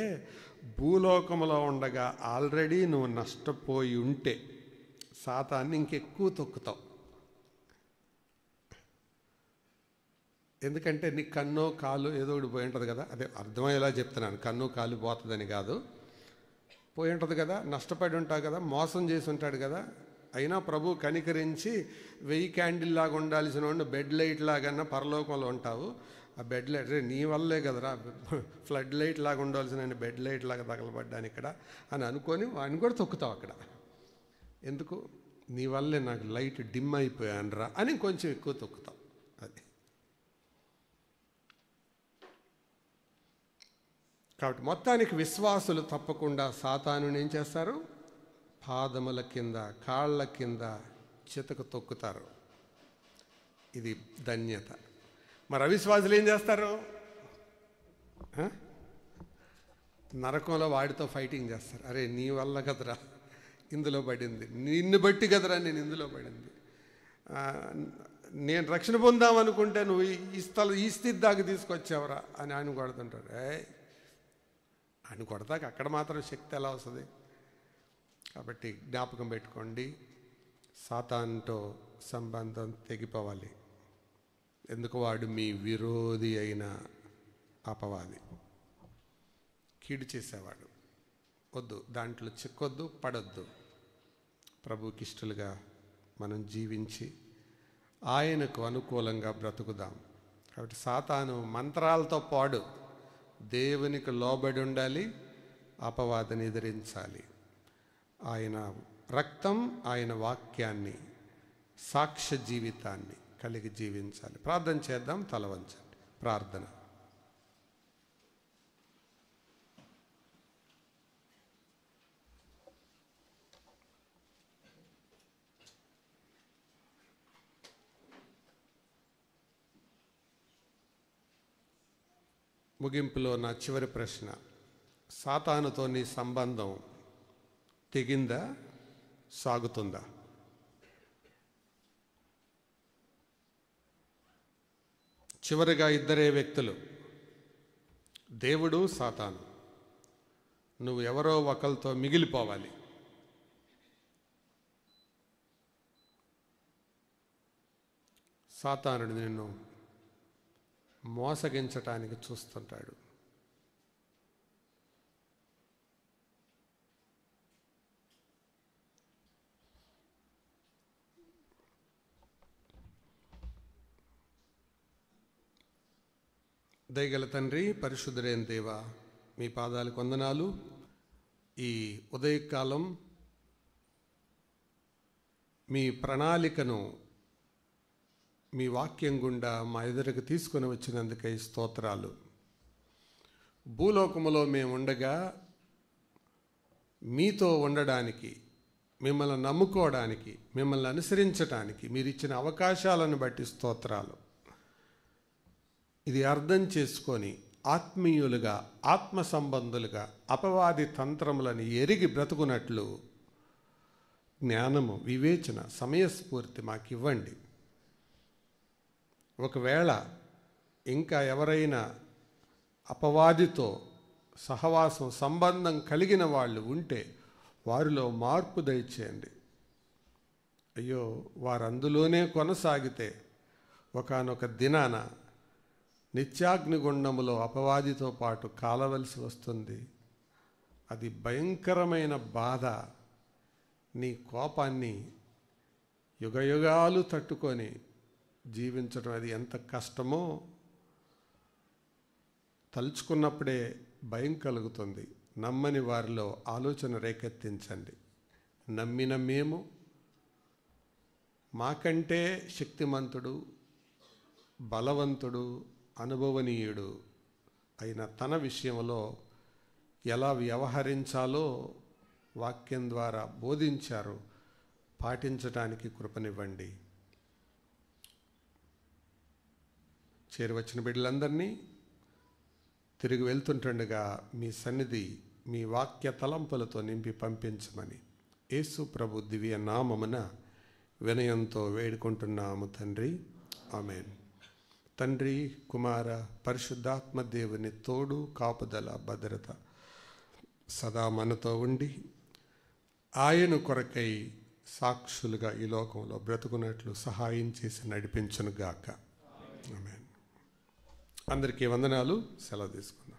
Speaker 1: భూలోకంలో ఉండగా ఆల్రెడీ నువ్వు నష్టపోయి ఉంటే సాతాన్ని ఇంకెక్కువ తొక్కుతావు. ఎందుకంటే నీ కన్ను కాలు ఏదో ఒకటి పోయి ఉంటుంది కదా, అదే అర్థమయ్యేలా చెప్తున్నాను, కన్ను కాలు పోతుందని కాదు, పోయి ఉంటుంది కదా, నష్టపడి ఉంటావు కదా, మోసం చేసి ఉంటాడు కదా. అయినా ప్రభు కనికరించి 1000 క్యాండిల్ లాగా ఉండాల్సిన వాడిని బెడ్ లైట్ లాగన్నా పరలోకంలో ఉంటావు. ఆ బెడ్ లైట్ నీ వల్లే కదరా, ఫ్లడ్ లైట్ లాగా ఉండాల్సిన బెడ్ లైట్ లాగా తగలబడ్డాను ఇక్కడ అని అనుకొని వాడిని కూడా తొక్కుతావు అక్కడ. ఎందుకు? నీ వల్లే నాకు లైట్ డిమ్ అయిపోయాను రా అని కొంచెం ఎక్కువ తొక్కుతావు. అది కాబట్టి మొత్తానికి విశ్వాసులు తప్పకుండా సాతానుని ఏం చేస్తారు? పాదముల కింద, కాళ్ళ కింద చితక తొక్కుతారు. ఇది ధన్యత. మరి అవిశ్వాసులు ఏం చేస్తారు? నరకంలో వాడితో ఫైటింగ్ చేస్తారు. అరే నీ వల్ల కదరా ఇందులో పడింది, నిన్ను బట్టి కదరా నేను ఇందులో పడింది, నేను రక్షణ పొందామనుకుంటే నువ్వు ఈ స్థితి దాకా తీసుకొచ్చావరా అని ఆయన కొడుతుంటారు. ఆయన కొడతాక అక్కడ మాత్రం శక్తి ఎలా వస్తుంది? కాబట్టి జ్ఞాపకం పెట్టుకోండి, సాతానుతో సంబంధం తెగిపోవాలి. ఎందుకు? వాడు మీ విరోధి అయిన అపవాది, కీడు చేసేవాడు. వద్దు, దాంట్లో చిక్కొద్దు, పడొద్దు. ప్రభుకి ఇష్టలుగా మనం జీవించి ఆయనకు అనుకూలంగా బ్రతుకుదాం. కాబట్టి సాతాను మంత్రాలతో పాడు, దేవునికి లోబడి ఉండాలి, అపవాదిని ఎదిరించాలి. ఆయన రక్తం, ఆయన వాక్యాన్ని, సాక్ష్య జీవితాన్ని కలిగి జీవించాలి. ప్రార్థన చేద్దాం. తల వంచండి. ప్రార్థన. ముగింపులో నా చివరి ప్రశ్న, సాతానుతో నీ సంబంధం తెగిందా, సాగుతుందా? చివరిగా ఇద్దరే వ్యక్తులు, దేవుడు, సాతాను. నువ్వు ఎవరో ఒకరితో మిగిలిపోవాలి. సాతానుడు నిన్ను మోసగించటానికి చూస్తుంటాడు. దయగల తండ్రి, పరిశుద్ధుడైన దేవా, మీ పాదాలకు వందనాలు. ఈ ఉదయకాలం మీ ప్రణాళికను మీ వాక్యం గుండా మా ఎదురుకు తీసుకొని వచ్చినందుకై స్తోత్రాలు. భూలోకములో మేము ఉండగా మీతో ఉండడానికి, మిమ్మల్ని నమ్ముకోవడానికి, మిమ్మల్ని అనుసరించడానికి మీరు ఇచ్చిన అవకాశాలను బట్టి స్తోత్రాలు. ఇది అర్థం చేసుకొని ఆత్మీయులుగా, ఆత్మ సంబంధులుగా అపవాది తంత్రములను ఎరిగి బ్రతుకున్నట్లు జ్ఞానము, వివేచన, సమయస్ఫూర్తి మాకు ఇవ్వండి. ఒకవేళ ఇంకా ఎవరైనా అపవాదితో సహవాసం, సంబంధం కలిగిన వాళ్ళు ఉంటే వారిలో మార్పు దయచేయండి. అయ్యో, వారు అందులోనే కొనసాగితే ఒకానొక దినాన నిత్యాగ్నిగుండములో అపవాదితో పాటు కాలవలసి వస్తుంది. అది భయంకరమైన బాధ. నీ కోపాన్ని యుగయుగాలు తట్టుకొని జీవించడం అది ఎంత కష్టమో తలుచుకున్నప్పుడే భయం కలుగుతుంది. నమ్మని వారిలో ఆలోచన రేకెత్తించండి. నమ్మిన మేము మాకంటే శక్తిమంతుడు, బలవంతుడు, అనుభవనీయుడు అయిన తన విషయంలో ఎలా వ్యవహరించాలో వాక్యం ద్వారా బోధించారు. పాటించడానికి కృపనివ్వండి. చేరువచ్చిన బిడ్డలందరినీ తిరిగి వెళ్తుంటుండగా మీ సన్నిధి, మీ వాక్య తలంపులతో నింపి పంపించమని యేసు ప్రభు దివ్య నామమున వినయంతో వేడుకుంటున్నాము తండ్రి. ఆమేన్. తండ్రి, కుమార, పరిశుద్ధాత్మ దేవుని తోడు, కాపుదల, భద్రత సదా మనతో ఉండి ఆయన కొరకై సాక్షులుగా ఈ లోకంలో బ్రతుకున్నట్లు సహాయం చేసి నడిపించునుగాక. ఆమేన్. అందరికీ వందనాలు. సెలవు తీసుకుందాం.